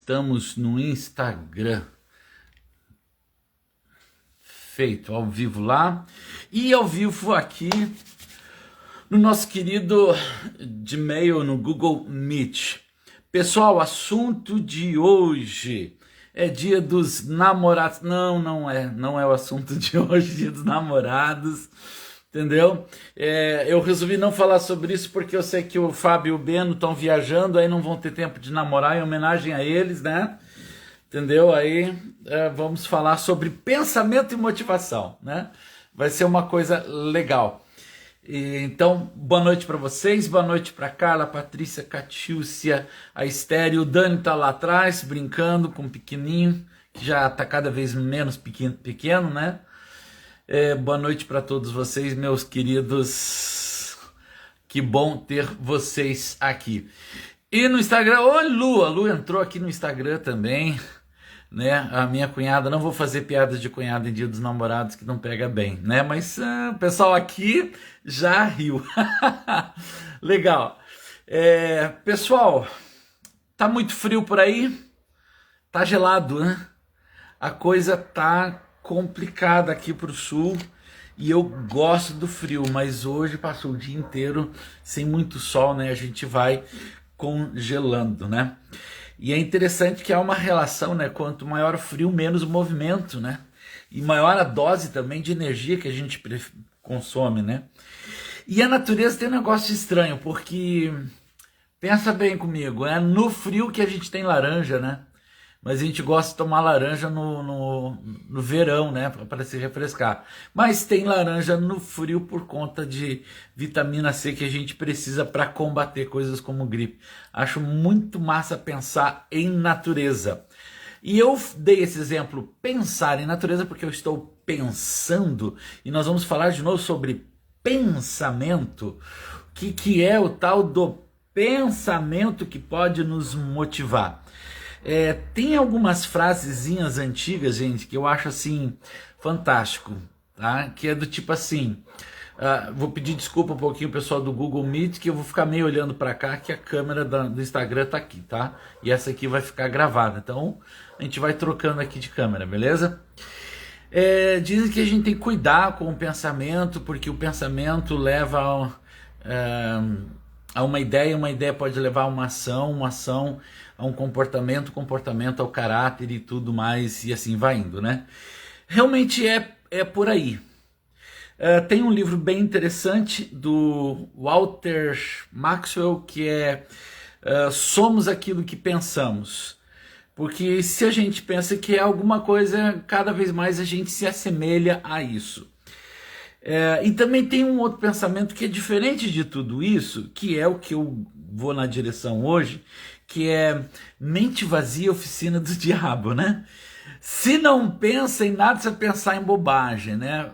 estamos no Instagram. Feito ao vivo lá e ao vivo aqui no nosso querido Gmail, no Google Meet. Pessoal, assunto de hoje é Dia dos Namorados. Não é o assunto de hoje, Dia dos Namorados, entendeu? Eu resolvi não falar sobre isso porque eu sei que o Fábio e o Beno estão viajando, aí não vão ter tempo de namorar, em homenagem a eles, né? Entendeu? Aí vamos falar sobre pensamento e motivação, né? Vai ser uma coisa legal. Então, boa noite para vocês, boa noite para Carla, Patrícia, Catiúcia, a Estéreo, o Dani tá lá atrás, brincando com o pequenininho, que já tá cada vez menos pequeno, né? Boa noite para todos vocês, meus queridos. Que bom ter vocês aqui. E no Instagram, oi Lu, a Lu entrou aqui no Instagram também, né? A minha cunhada, não vou fazer piadas de cunhada em Dia dos Namorados que não pega bem, né? Mas o pessoal aqui já riu. Legal. Pessoal, tá muito frio por aí? Tá gelado, né? A coisa tá complicada aqui pro sul e eu gosto do frio, mas hoje passou o dia inteiro sem muito sol, né? A gente vai congelando, né? E é interessante que há uma relação, né? Quanto maior o frio, menos o movimento, né? E maior a dose também de energia que a gente consome, né? E a natureza tem um negócio estranho, porque pensa bem comigo, é no frio que a gente tem laranja, né? Mas a gente gosta de tomar laranja no verão, né? Para se refrescar. Mas tem laranja no frio por conta de vitamina C que a gente precisa para combater coisas como gripe. Acho muito massa pensar em natureza. E eu dei esse exemplo, pensar em natureza, porque eu estou pensando, e nós vamos falar de novo sobre pensamento. O que é o tal do pensamento que pode nos motivar? Tem algumas frasezinhas antigas, gente, que eu acho assim fantástico, tá? Que é do tipo assim, vou pedir desculpa um pouquinho pessoal do Google Meet, que eu vou ficar meio olhando para cá, que a câmera do Instagram tá aqui, tá? E essa aqui vai ficar gravada, então a gente vai trocando aqui de câmera, beleza? Dizem que a gente tem que cuidar com o pensamento, porque o pensamento leva a uma ideia pode levar a uma ação a um comportamento ao caráter e tudo mais, e assim vai indo, né? Realmente é por aí. Tem um livro bem interessante do Walter Maxwell, que é Somos Aquilo que Pensamos. Porque se a gente pensa que é alguma coisa, cada vez mais a gente se assemelha a isso. E também tem um outro pensamento que é diferente de tudo isso, que é o que eu vou na direção hoje, que é mente vazia, oficina do diabo, né? Se não pensa em nada, você pensar em bobagem, né?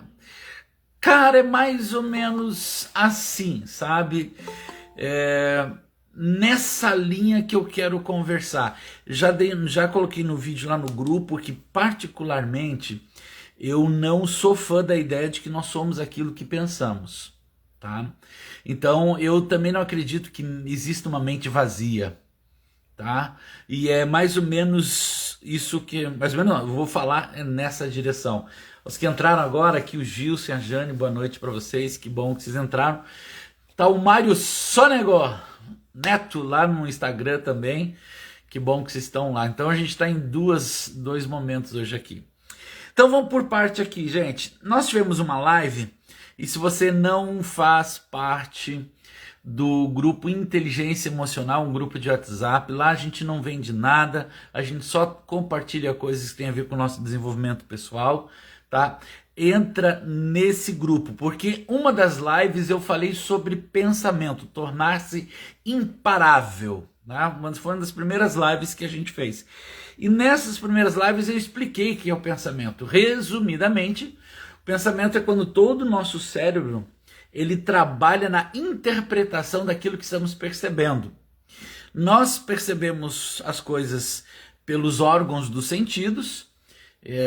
Cara, é mais ou menos assim, sabe? Nessa linha que eu quero conversar. Já coloquei no vídeo lá no grupo que particularmente eu não sou fã da ideia de que nós somos aquilo que pensamos, tá? Então eu também não acredito que exista uma mente vazia, tá? E é mais ou menos isso que, mais ou menos não, eu vou falar nessa direção. Os que entraram agora aqui, o Gilson e a Jane, boa noite para vocês, que bom que vocês entraram. Tá o Mário Sonegó Neto lá no Instagram também, que bom que vocês estão lá. Então a gente está em dois momentos hoje aqui. Então vamos por parte aqui, gente. Nós tivemos uma live, e se você não faz parte do grupo Inteligência Emocional, um grupo de WhatsApp, lá a gente não vende nada, a gente só compartilha coisas que tem a ver com o nosso desenvolvimento pessoal, tá? Entra nesse grupo, porque uma das lives eu falei sobre pensamento, tornar-se imparável, tá? Foi uma das primeiras lives que a gente fez. E nessas primeiras lives eu expliquei o que é o pensamento. Resumidamente, o pensamento é quando todo o nosso cérebro ele trabalha na interpretação daquilo que estamos percebendo. Nós percebemos as coisas pelos órgãos dos sentidos.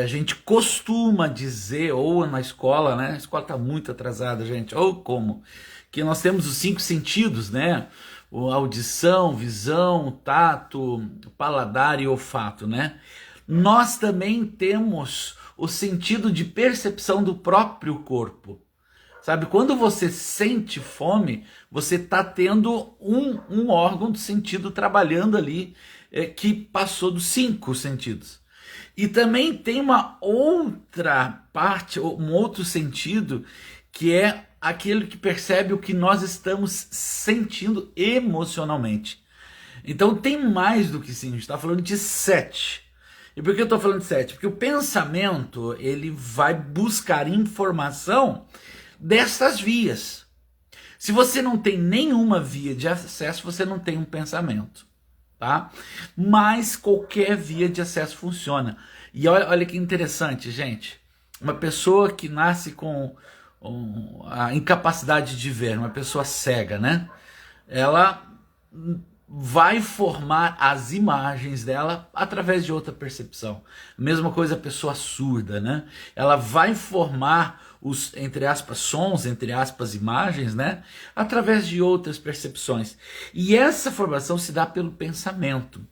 A gente costuma dizer, ou na escola, né? A escola está muito atrasada, gente. Ou como? Que nós temos os 5 sentidos, né? audição, visão, tato, paladar e olfato, né? Nós também temos o sentido de percepção do próprio corpo. Sabe, quando você sente fome, você está tendo um órgão do sentido trabalhando ali, que passou dos 5 sentidos. E também tem uma outra parte, um outro sentido, que é aquele que percebe o que nós estamos sentindo emocionalmente. Então tem mais do que 5, a gente está falando de 7. E por que eu estou falando de 7? Porque o pensamento, ele vai buscar informação dessas vias. Se você não tem nenhuma via de acesso, você não tem um pensamento, tá? Mas qualquer via de acesso funciona. E olha que interessante, gente. Uma pessoa que nasce com a incapacidade de ver, uma pessoa cega, né? Ela vai formar as imagens dela através de outra percepção. Mesma coisa a pessoa surda, né? Ela vai formar os, entre aspas, sons, entre aspas, imagens, né? Através de outras percepções. E essa formação se dá pelo pensamento.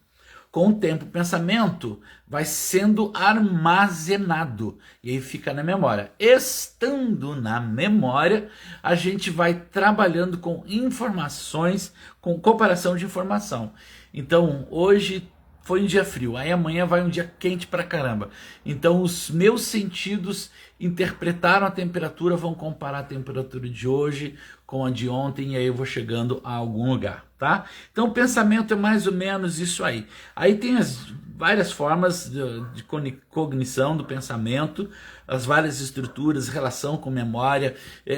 Com o tempo, o pensamento vai sendo armazenado e aí fica na memória. Estando na memória, a gente vai trabalhando com informações, com comparação de informação. Então, hoje foi um dia frio, aí amanhã vai um dia quente pra caramba. Então, os meus sentidos interpretaram a temperatura, vão comparar a temperatura de hoje com a de ontem, e aí eu vou chegando a algum lugar, tá? Então o pensamento é mais ou menos isso aí. Aí tem as várias formas de cognição do pensamento, as várias estruturas, relação com memória,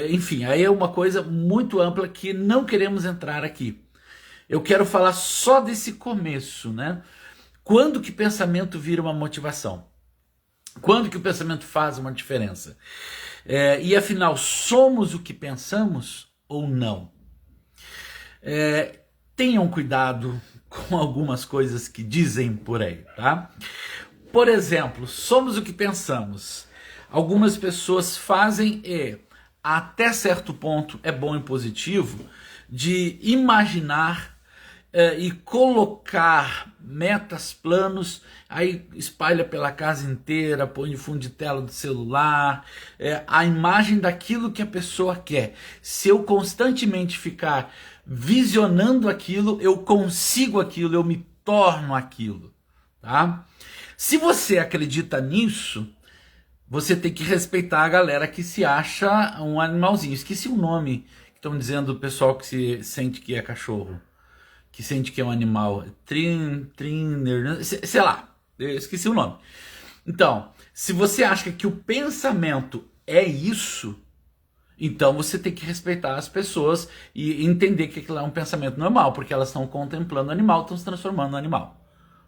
enfim, aí é uma coisa muito ampla que não queremos entrar aqui. Eu quero falar só desse começo, né? Quando que pensamento vira uma motivação? Quando que o pensamento faz uma diferença? E afinal, somos o que pensamos ou não? Tenham cuidado com algumas coisas que dizem por aí, tá? Por exemplo, somos o que pensamos. Algumas pessoas fazem até certo ponto é bom e positivo, de imaginar e colocar metas, planos, aí espalha pela casa inteira, põe de fundo de tela do celular, a imagem daquilo que a pessoa quer. Se eu constantemente ficar visionando aquilo, eu consigo aquilo, eu me torno aquilo, tá? Se você acredita nisso, você tem que respeitar a galera que se acha um animalzinho. Esqueci o nome que estão dizendo o pessoal que se sente que é cachorro, que sente que é um animal, triner, sei lá, eu esqueci o nome. Então, se você acha que o pensamento é isso, então você tem que respeitar as pessoas e entender que aquilo é um pensamento normal, porque elas estão contemplando o animal, estão se transformando no animal,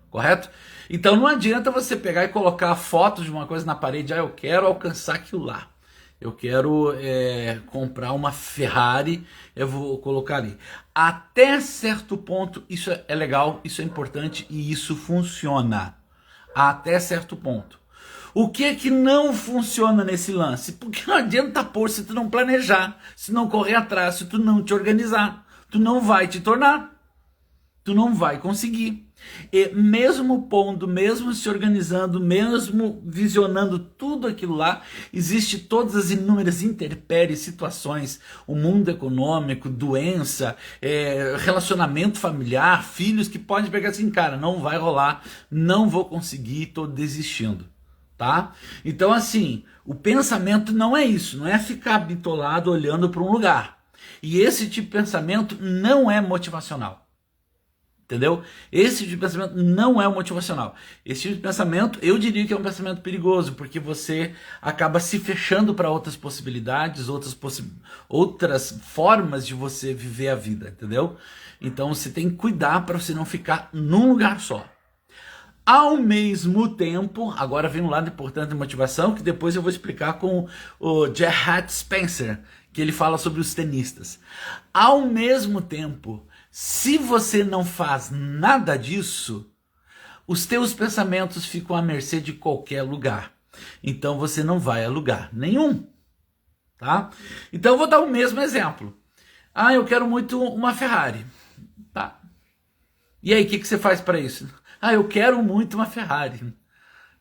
correto? Então não adianta você pegar e colocar fotos de uma coisa na parede, eu quero alcançar aquilo lá. Eu quero comprar uma Ferrari, eu vou colocar ali. Até certo ponto isso é legal, isso é importante e isso funciona. Até certo ponto. O que é que não funciona nesse lance? Porque não adianta pôr se tu não planejar, se não correr atrás, se tu não te organizar. Tu não vai te tornar. Tu não vai conseguir. E mesmo pondo, mesmo se organizando, mesmo visionando tudo aquilo lá, existe todas as inúmeras intempéries, situações, o mundo econômico, doença, relacionamento familiar, filhos que podem pegar assim, cara, não vai rolar, não vou conseguir, tô desistindo, tá? Então assim, o pensamento não é isso, não é ficar bitolado olhando para um lugar. E esse tipo de pensamento não é motivacional. Entendeu? Esse tipo de pensamento não é motivacional. Esse tipo de pensamento, eu diria que é um pensamento perigoso, porque você acaba se fechando para outras possibilidades, outras formas de você viver a vida, entendeu? Então você tem que cuidar para você não ficar num lugar só. Ao mesmo tempo, agora vem um lado importante da motivação, que depois eu vou explicar com o Gerhard Spencer, que ele fala sobre os tenistas. Ao mesmo tempo, se você não faz nada disso, os teus pensamentos ficam à mercê de qualquer lugar. Então você não vai a lugar nenhum, tá? Então eu vou dar o mesmo exemplo. Eu quero muito uma Ferrari. E aí, o que você faz para isso? Ah, eu quero muito uma Ferrari.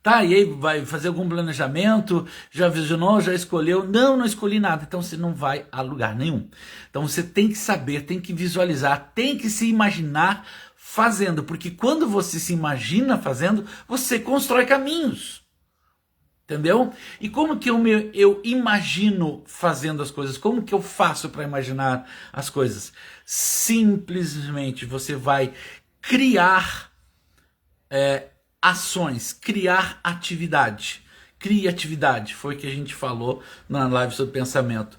Tá, e aí vai fazer algum planejamento? Já visionou? Já escolheu? Não, não escolhi nada. Então você não vai a lugar nenhum. Então você tem que saber, tem que visualizar, tem que se imaginar fazendo. Porque quando você se imagina fazendo, você constrói caminhos. Entendeu? E como que eu imagino fazendo as coisas? Como que eu faço para imaginar as coisas? Simplesmente você vai criar ações, criar atividade. Criatividade, foi o que a gente falou na live sobre pensamento.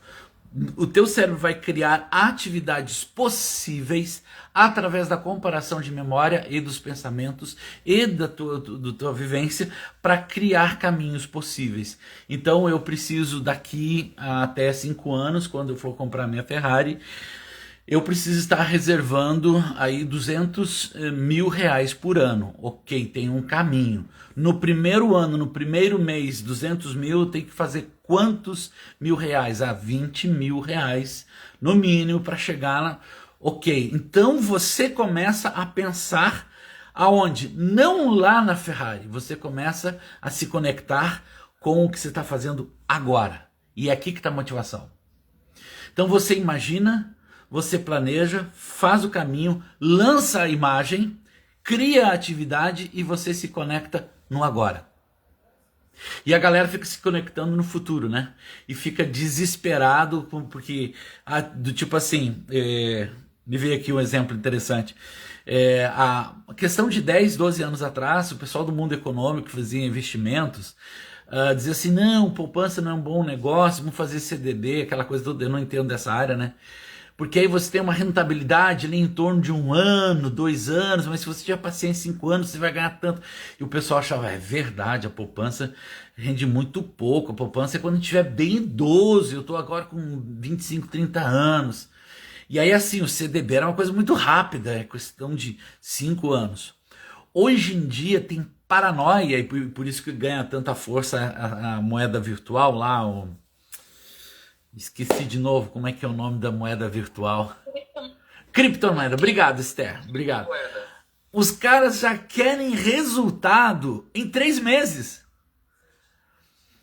O teu cérebro vai criar atividades possíveis através da comparação de memória e dos pensamentos e da tua vivência para criar caminhos possíveis. Então eu preciso daqui até 5 anos, quando eu for comprar minha Ferrari, eu preciso estar reservando aí 200 mil reais por ano. Ok, tem um caminho. No primeiro ano, no primeiro mês, 200 mil, tem que fazer quantos mil reais? 20 mil reais no mínimo para chegar lá. Ok, então você começa a pensar aonde? Não lá na Ferrari. Você começa a se conectar com o que você está fazendo agora. E é aqui que está a motivação. Então você imagina, você planeja, faz o caminho, lança a imagem, cria a atividade e você se conecta no agora. E a galera fica se conectando no futuro, né? E fica desesperado porque, do tipo assim, me veio aqui um exemplo interessante. A questão de 10, 12 anos atrás, o pessoal do mundo econômico fazia investimentos, dizia assim, não, poupança não é um bom negócio, vamos fazer CDB, aquela coisa toda, eu não entendo dessa área, né? Porque aí você tem uma rentabilidade ali em torno de 1 ano, 2 anos, mas se você tiver paciência em 5 anos, você vai ganhar tanto. E o pessoal achava, é verdade, a poupança rende muito pouco, a poupança é quando a gente estiver bem idoso, eu estou agora com 25, 30 anos. E aí assim, o CDB era uma coisa muito rápida, é questão de 5 anos. Hoje em dia tem paranoia, e por isso que ganha tanta força a moeda virtual lá, esqueci de novo como é que é o nome da moeda virtual. Criptomoeda. Obrigado, Esther. Obrigado. Os caras já querem resultado em 3 meses.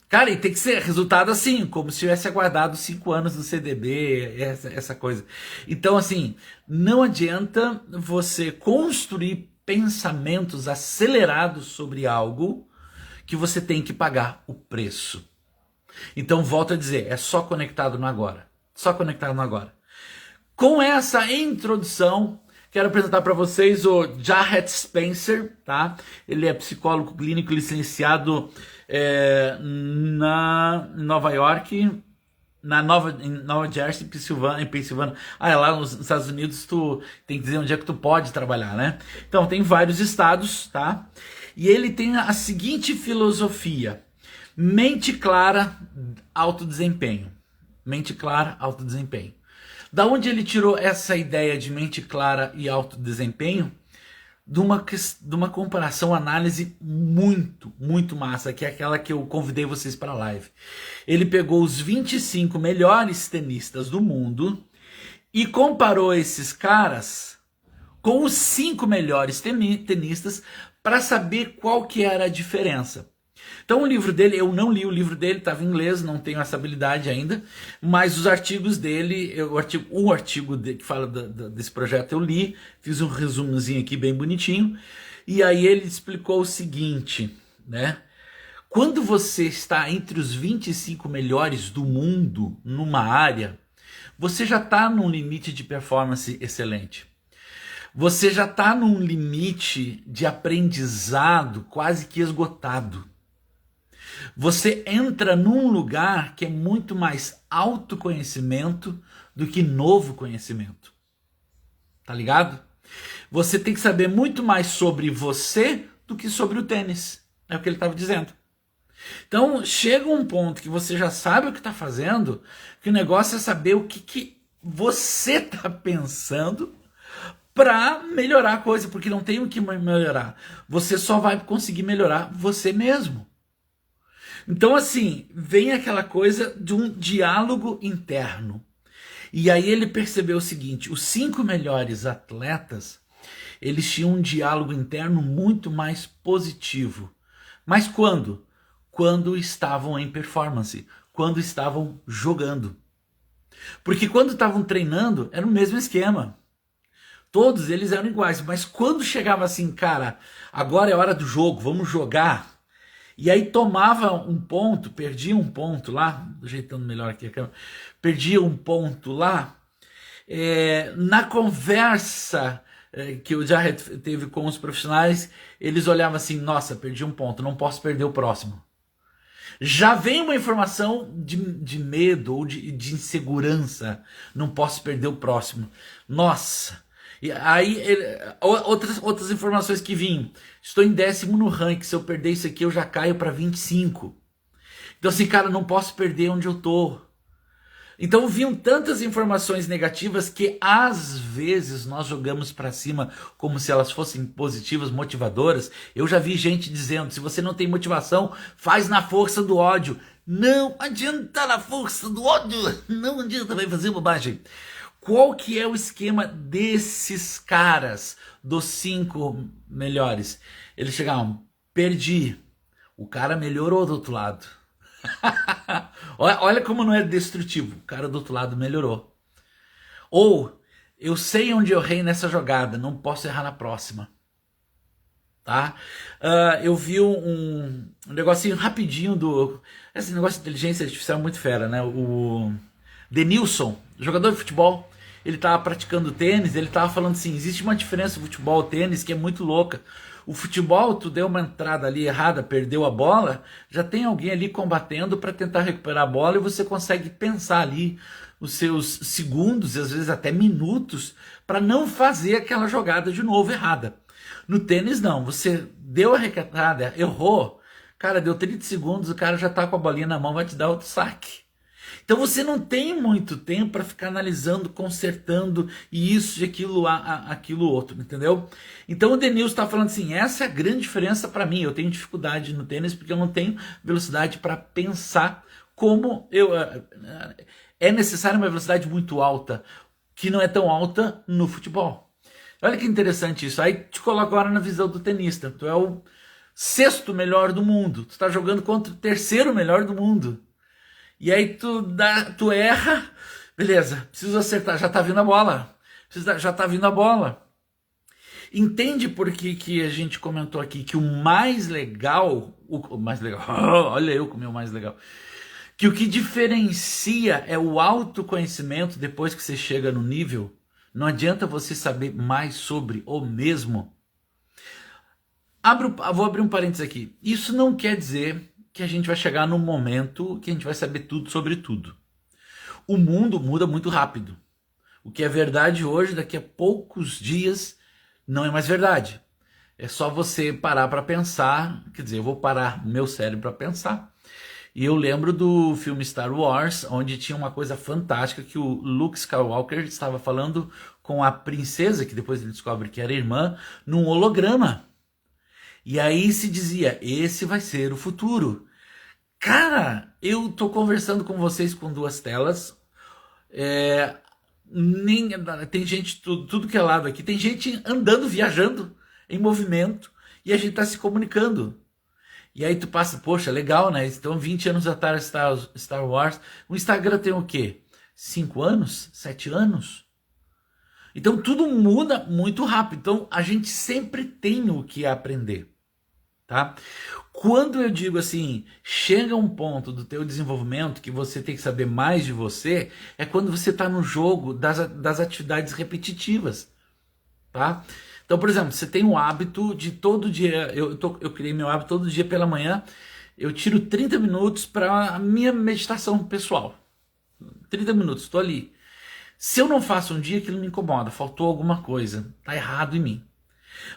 Cara, e tem que ser resultado assim, como se tivesse aguardado 5 anos no CDB, essa coisa. Então, assim, não adianta você construir pensamentos acelerados sobre algo que você tem que pagar o preço. Então, volto a dizer, é só conectado no agora. Só conectado no agora. Com essa introdução, quero apresentar para vocês o Jarrett Spencer, tá? Ele é psicólogo clínico licenciado na Nova York, em Nova Jersey, em Pensilvânia. Lá nos Estados Unidos tu tem que dizer onde é que tu pode trabalhar, né? Então, tem vários estados, tá? E ele tem a seguinte filosofia: mente clara, alto desempenho. Mente clara, alto desempenho. Da onde ele tirou essa ideia de mente clara e alto desempenho? De uma comparação, análise muito, muito massa, que é aquela que eu convidei vocês para a live. Ele pegou os 25 melhores tenistas do mundo e comparou esses caras com os 5 melhores tenistas para saber qual que era a diferença. Então o livro dele, eu não li o livro dele, estava em inglês, não tenho essa habilidade ainda, mas os artigos dele, o artigo que fala desse projeto eu li, fiz um resumozinho aqui bem bonitinho, e aí ele explicou o seguinte, né? Quando você está entre os 25 melhores do mundo numa área, você já está num limite de performance excelente. Você já está num limite de aprendizado quase que esgotado. Você entra num lugar que é muito mais autoconhecimento do que novo conhecimento. Tá ligado? Você tem que saber muito mais sobre você do que sobre o tênis. É o que ele estava dizendo. Então, chega um ponto que você já sabe o que está fazendo, que o negócio é saber o que você está pensando para melhorar a coisa, porque não tem o que melhorar. Você só vai conseguir melhorar você mesmo. Então, assim, vem aquela coisa de um diálogo interno. E aí ele percebeu o seguinte: os 5 melhores atletas, eles tinham um diálogo interno muito mais positivo. Mas quando? Quando estavam em performance, quando estavam jogando. Porque quando estavam treinando, era o mesmo esquema. Todos eles eram iguais, mas quando chegava assim, cara, agora é hora do jogo, vamos jogar. E aí tomava um ponto, perdia um ponto lá, ajeitando melhor aqui a câmera, perdia um ponto lá, na conversa que o Jarrett teve com os profissionais, eles olhavam assim, nossa, perdi um ponto, não posso perder o próximo. Já vem uma informação de medo ou de insegurança, não posso perder o próximo. Nossa, e aí outras informações que vinham, estou em 10º no ranking, se eu perder isso aqui eu já caio para 25. Então assim, cara, não posso perder onde eu tô. Então vinham tantas informações negativas que às vezes nós jogamos para cima como se elas fossem positivas, motivadoras. Eu já vi gente dizendo, se você não tem motivação, faz na força do ódio. Não adianta na força do ódio, não adianta, vai fazer bobagem. Qual que é o esquema desses caras, dos 5 melhores? Eles chegavam, perdi, o cara melhorou do outro lado. Olha como não é destrutivo. O cara do outro lado melhorou. Ou, eu sei onde eu errei nessa jogada, não posso errar na próxima. Tá? Eu vi um negocinho rapidinho do... Esse negócio de inteligência artificial é muito fera, né? O Denilson, jogador de futebol, ele tava praticando tênis, ele tava falando assim, existe uma diferença do futebol e tênis que é muito louca. O futebol, tu deu uma entrada ali errada, perdeu a bola, já tem alguém ali combatendo para tentar recuperar a bola e você consegue pensar ali os seus segundos, às vezes até minutos, para não fazer aquela jogada de novo errada. No tênis não, você deu a recatada, errou, cara, deu 30 segundos, o cara já tá com a bolinha na mão, vai te dar outro saque. Então você não tem muito tempo para ficar analisando, consertando e isso, aquilo, aquilo outro, entendeu? Então o Denilson está falando assim, essa é a grande diferença para mim. Eu tenho dificuldade no tênis porque eu não tenho velocidade para pensar como eu... É necessária uma velocidade muito alta, que não é tão alta no futebol. Olha que interessante isso. Aí te coloco agora na visão do tenista. Tu é o 6º melhor do mundo. Tu está jogando contra o 3º melhor do mundo. E aí tu erra, beleza, preciso acertar, já tá vindo a bola, já tá vindo a bola. Entende por que a gente comentou aqui que o mais legal, olha eu com o meu mais legal, que o que diferencia é o autoconhecimento depois que você chega no nível, não adianta você saber mais sobre o mesmo. Vou abrir um parênteses aqui, isso não quer dizer que a gente vai chegar num momento que a gente vai saber tudo sobre tudo. O mundo muda muito rápido. O que é verdade hoje, daqui a poucos dias, não é mais verdade. É só você parar para pensar, quer dizer, eu vou parar meu cérebro para pensar. E eu lembro do filme Star Wars, onde tinha uma coisa fantástica que o Luke Skywalker estava falando com a princesa, que depois ele descobre que era irmã, num holograma. E aí se dizia, esse vai ser o futuro. Cara, eu tô conversando com vocês com 2 telas. Tem gente tudo que é lado aqui. Tem gente andando, viajando, em movimento. E a gente tá se comunicando. E aí tu passa, poxa, legal, né? Então 20 anos atrás Star Wars. O Instagram tem o quê? 5 anos? 7 anos? Então tudo muda muito rápido. Então a gente sempre tem o que aprender. Tá? Quando eu digo assim, chega um ponto do teu desenvolvimento que você tem que saber mais de você, é quando você está no jogo das atividades repetitivas, tá? Então, por exemplo, você tem um hábito de todo dia, eu criei meu hábito todo dia pela manhã, eu tiro 30 minutos para a minha meditação pessoal. 30 minutos, estou ali. Se eu não faço um dia, aquilo me incomoda, faltou alguma coisa, tá errado em mim.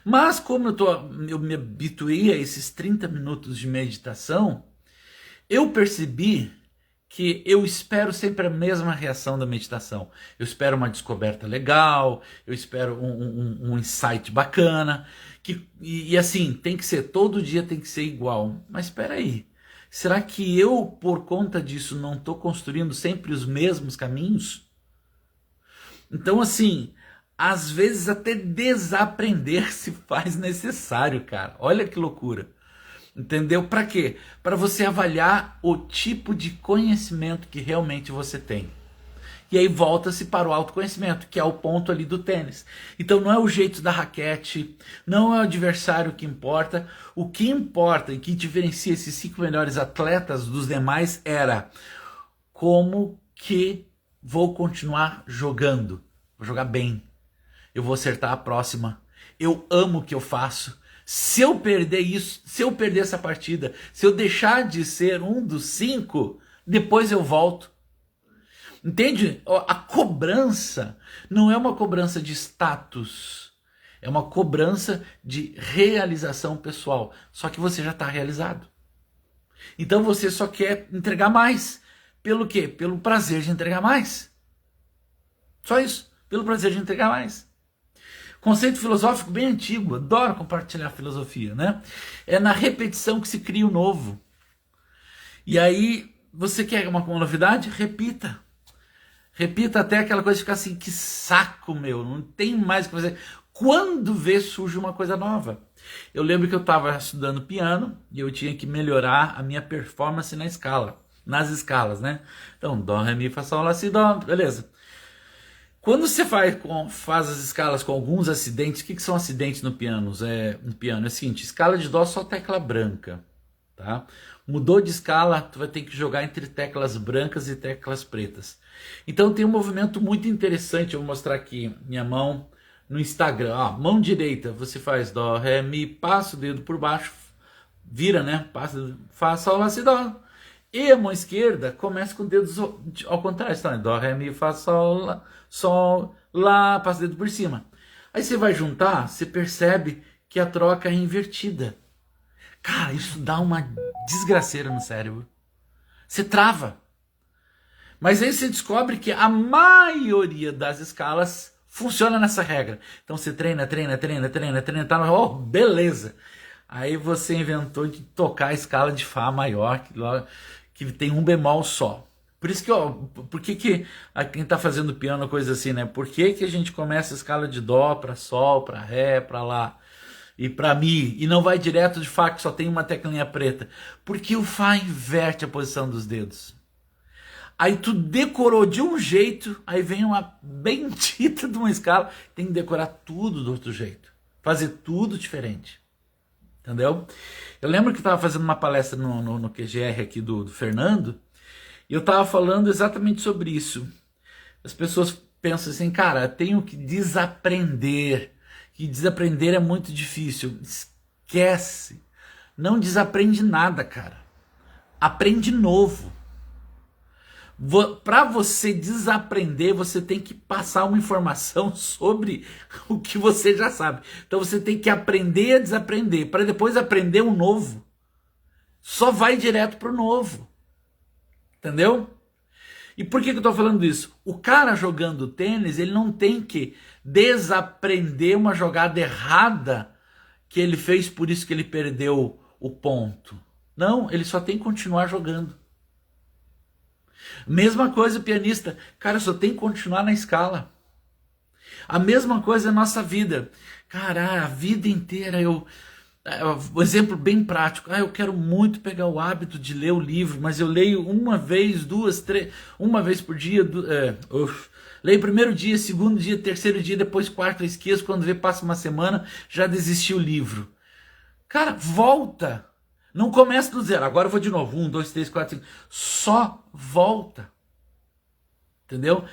Mas como eu me habituei a esses 30 minutos de meditação, eu percebi que eu espero sempre a mesma reação da meditação. Eu espero uma descoberta legal, eu espero um insight bacana, e assim, tem que ser, todo dia tem que ser igual. Mas espera aí, será que eu, por conta disso, não estou construindo sempre os mesmos caminhos? Então assim... às vezes até desaprender se faz necessário, cara. Olha que loucura. Entendeu? Para quê? Para você avaliar o tipo de conhecimento que realmente você tem. E aí volta-se para o autoconhecimento, que é o ponto ali do tênis. Então não é o jeito da raquete, não é o adversário que importa. O que importa e que diferencia esses 5 melhores atletas dos demais era como que vou continuar jogando. Vou jogar bem. Eu vou acertar a próxima. Eu amo o que eu faço. Se eu perder isso, se eu perder essa partida, se eu deixar de ser um dos 5, depois eu volto. Entende? A cobrança não é uma cobrança de status, é uma cobrança de realização pessoal. Só que você já está realizado. Então você só quer entregar mais. Pelo quê? Pelo prazer de entregar mais. Só isso, pelo prazer de entregar mais. Conceito filosófico bem antigo, adoro compartilhar filosofia, né? É na repetição que se cria o novo. E aí, você quer uma novidade? Repita. Repita até aquela coisa ficar assim, que saco, meu, não tem mais o que fazer. Quando vê, surge uma coisa nova. Eu lembro que eu estava estudando piano e eu tinha que melhorar a minha performance na escala, nas escalas, né? Então, dó, ré, mi, fá, sol, lá, si, dó, beleza. Quando você faz as escalas com alguns acidentes, o que são acidentes no piano? No piano é o seguinte, escala de dó só tecla branca, tá? Mudou de escala, tu vai ter que jogar entre teclas brancas e teclas pretas. Então tem um movimento muito interessante, eu vou mostrar aqui minha mão no Instagram. Ó, mão direita, você faz dó, ré, mi, passa o dedo por baixo, vira, né? Passa, fá, sol, lá, si, dó. E a mão esquerda começa com dedos ao contrário, tá? Dó, ré, mi, fá, sol, lá, passa o dedo por cima. Aí você vai juntar, você percebe que a troca é invertida. Cara, isso dá uma desgraceira no cérebro. Você trava. Mas aí você descobre que a maioria das escalas funciona nessa regra. Então você treina, tá, oh, beleza. Aí você inventou de tocar a escala de Fá maior, que tem um bemol só. Por isso que, ó, por que quem tá fazendo piano, coisa assim, né? Por que a gente começa a escala de Dó para Sol, para Ré, para Lá e para Mi, e não vai direto de Fá, que só tem uma teclinha preta? Porque o Fá inverte a posição dos dedos. Aí tu decorou de um jeito, aí vem uma bendita de uma escala, tem que decorar tudo do outro jeito. Fazer tudo diferente. Entendeu? Eu lembro que eu estava fazendo uma palestra no QGR aqui do Fernando, e eu estava falando exatamente sobre isso. As pessoas pensam assim, cara, eu tenho que desaprender, que desaprender é muito difícil. Esquece. Não desaprende nada, cara. Aprende novo. Para você desaprender, você tem que passar uma informação sobre o que você já sabe. Então você tem que aprender a desaprender, para depois aprender um novo. Só vai direto para o novo. Entendeu? E por que eu estou falando isso? O cara jogando tênis, ele não tem que desaprender uma jogada errada que ele fez, por isso que ele perdeu o ponto. Não, ele só tem que continuar jogando. Mesma coisa o pianista, cara, só tem que continuar na escala. A mesma coisa é a nossa vida. Cara, a vida inteira um exemplo bem prático. Eu quero muito pegar o hábito de ler o livro, mas eu leio uma vez, duas, três, uma vez por dia. Leio primeiro dia, segundo dia, terceiro dia, depois quarto eu esqueço. Quando vê, passa uma semana, já desisti o livro. Cara, volta. Não começa do zero. Agora eu vou de novo. 1, 2, 3, 4, 5. Só volta. Entendeu?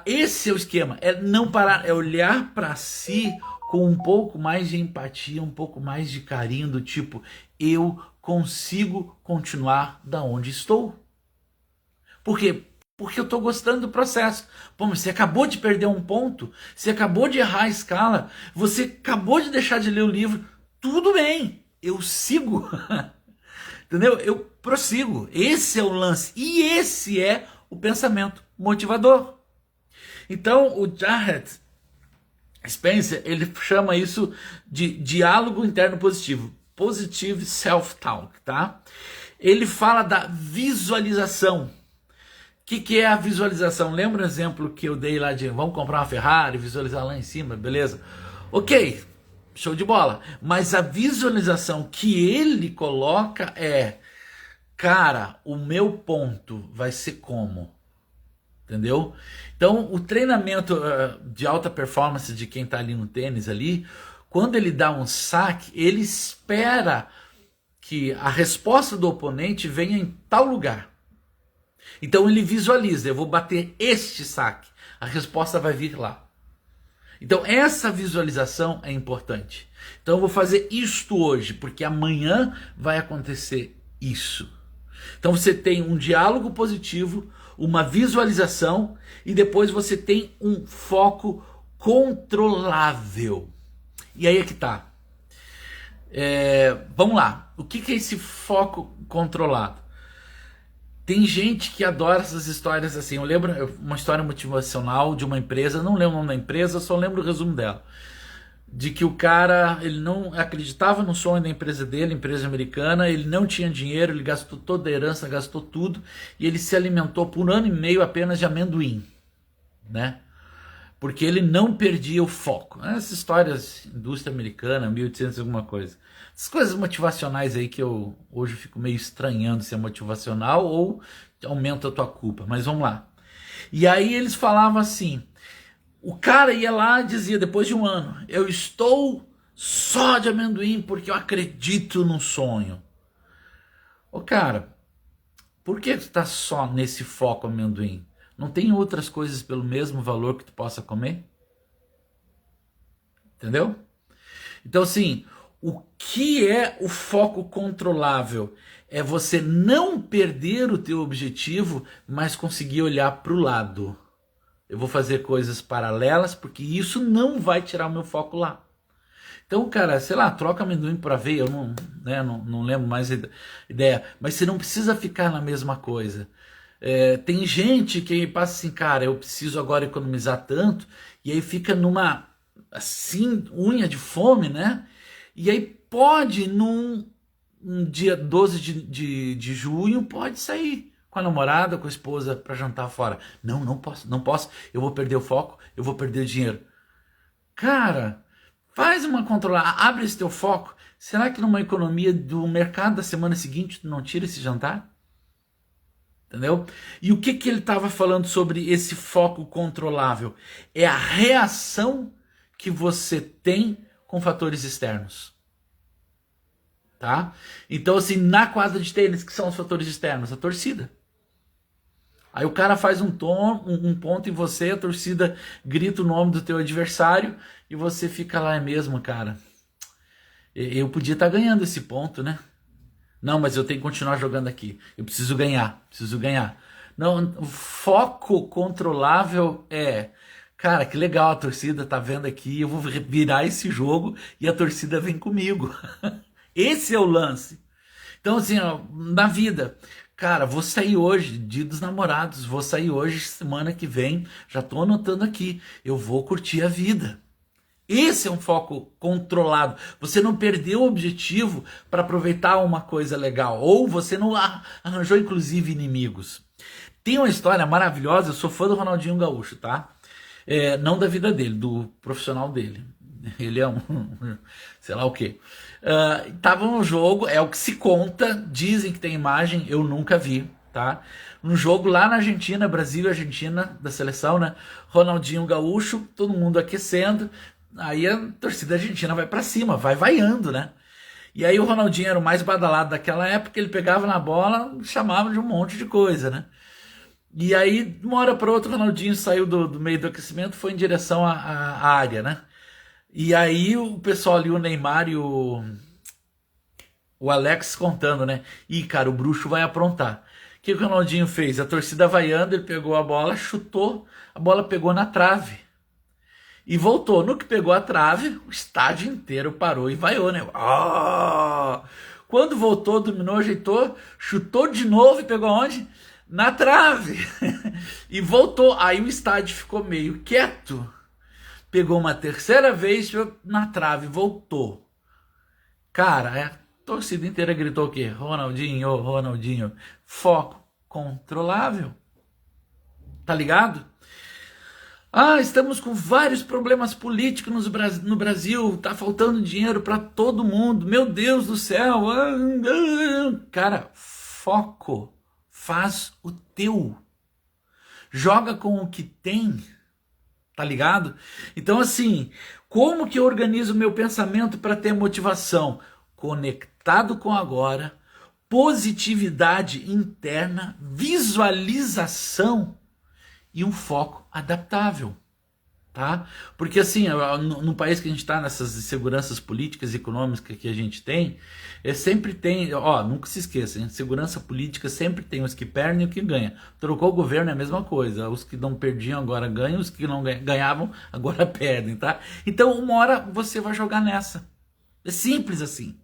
Esse é o esquema. É não parar. É olhar para si com um pouco mais de empatia, um pouco mais de carinho, do tipo, eu consigo continuar da onde estou. Por quê? Porque eu estou gostando do processo. Pô, mas você acabou de perder um ponto, você acabou de errar a escala, você acabou de deixar de ler o livro. Tudo bem, eu sigo. Entendeu? Eu prossigo. Esse é o lance. E esse é o pensamento motivador. Então, o Jarrett Spencer, ele chama isso de diálogo interno positivo. Positive self-talk, tá? Ele fala da visualização, que é a visualização? Lembra o exemplo que eu dei lá de vamos comprar uma Ferrari, visualizar lá em cima, beleza? Ok, show de bola. Mas a visualização que ele coloca é, cara, o meu ponto vai ser como? Entendeu? Então, o treinamento de alta performance de quem está ali no tênis ali, quando ele dá um saque, ele espera que a resposta do oponente venha em tal lugar. Então ele visualiza, eu vou bater este saque, a resposta vai vir lá. Então essa visualização é importante. Então eu vou fazer isto hoje, porque amanhã vai acontecer isso. Então você tem um diálogo positivo, uma visualização e depois você tem um foco controlável. E aí é que tá. Vamos lá. O que é esse foco controlado? Tem gente que adora essas histórias assim. Eu lembro uma história motivacional de uma empresa, não lembro o nome da empresa, só lembro o resumo dela. De que o cara, ele não acreditava no sonho da empresa dele, empresa americana, ele não tinha dinheiro, ele gastou toda a herança, gastou tudo, e ele se alimentou por 1 ano e meio apenas de amendoim, né? Porque ele não perdia o foco. Essas histórias, indústria americana, 1800 alguma coisa. Essas coisas motivacionais aí que eu hoje fico meio estranhando se é motivacional ou aumenta a tua culpa. Mas vamos lá. E aí eles falavam assim, o cara ia lá e dizia, depois de 1 ano, eu estou só de amendoim porque eu acredito no sonho. Ô cara, por que tu tá só nesse foco amendoim? Não tem outras coisas pelo mesmo valor que tu possa comer? Entendeu? Então assim, o que é o foco controlável? É você não perder o teu objetivo, mas conseguir olhar para o lado. Eu vou fazer coisas paralelas, porque isso não vai tirar o meu foco lá. Então, cara, sei lá, troca amendoim por aveia, eu não lembro mais a ideia. Mas você não precisa ficar na mesma coisa. Tem gente que passa assim, cara, eu preciso agora economizar tanto, e aí fica numa, assim, unha de fome, né? E aí pode, um dia 12 de junho, pode sair com a namorada, com a esposa para jantar fora. Não posso, eu vou perder o foco, eu vou perder o dinheiro. Cara, faz uma controlada, abre esse teu foco. Será que numa economia do mercado da semana seguinte tu não tira esse jantar? Entendeu? E o que ele estava falando sobre esse foco controlável? É a reação que você tem com fatores externos. Tá? Então, assim, na quadra de tênis, que são os fatores externos? A torcida. Aí o cara faz um ponto em você, a torcida grita o nome do teu adversário e você fica lá, é mesmo, cara. Eu podia estar ganhando esse ponto, né? Não, mas eu tenho que continuar jogando aqui. Eu preciso ganhar, preciso ganhar. Não, o foco controlável é, cara, que legal, a torcida tá vendo aqui, eu vou virar esse jogo e a torcida vem comigo. Esse é o lance. Então, assim, ó, na vida, cara, vou sair hoje, dia dos namorados, vou sair hoje, semana que vem, já tô anotando aqui, eu vou curtir a vida. Esse é um foco controlado. Você não perdeu o objetivo para aproveitar uma coisa legal. Ou você não arranjou, inclusive, inimigos. Tem uma história maravilhosa. Eu sou fã do Ronaldinho Gaúcho, tá? Não da vida dele, do profissional dele. Ele é sei lá o quê. Tava no jogo, é o que se conta. Dizem que tem imagem, eu nunca vi, tá? Um jogo lá na Argentina, Brasil e Argentina, da seleção, né? Ronaldinho Gaúcho, todo mundo aquecendo. Aí a torcida argentina vai pra cima, vai vaiando, né? E aí o Ronaldinho era o mais badalado daquela época, ele pegava na bola, chamava de um monte de coisa, né? E aí, de uma hora para outra, o Ronaldinho saiu do meio do aquecimento, foi em direção à área, né? E aí o pessoal ali, o Neymar e o Alex contando, né? Ih, cara, o bruxo vai aprontar. O que o Ronaldinho fez? A torcida vaiando, ele pegou a bola, chutou, a bola pegou na trave. E voltou. No que pegou a trave, o estádio inteiro parou e vaiou, né? Quando voltou, dominou, ajeitou, chutou de novo e pegou onde? Na trave. E voltou. Aí o estádio ficou meio quieto. Pegou uma terceira vez na trave, voltou. Cara, a torcida inteira gritou o quê? Ronaldinho, Ronaldinho. Foco controlável. tá ligado? Ah, estamos com vários problemas políticos no Brasil, tá faltando dinheiro para todo mundo, meu Deus do céu. Cara, foco, faz o teu, joga com o que tem, tá ligado? Então assim, como que eu organizo o meu pensamento para ter motivação? Conectado com agora, positividade interna, visualização e um foco adaptável, tá? Porque assim, no país que a gente está, nessas inseguranças políticas e econômicas que a gente tem, sempre tem, ó, nunca se esqueça, hein? Segurança política sempre tem os que perdem e os que ganham. Trocou o governo é a mesma coisa, os que não perdiam agora ganham, os que não ganhavam agora perdem, tá? Então uma hora você vai jogar nessa, é simples assim.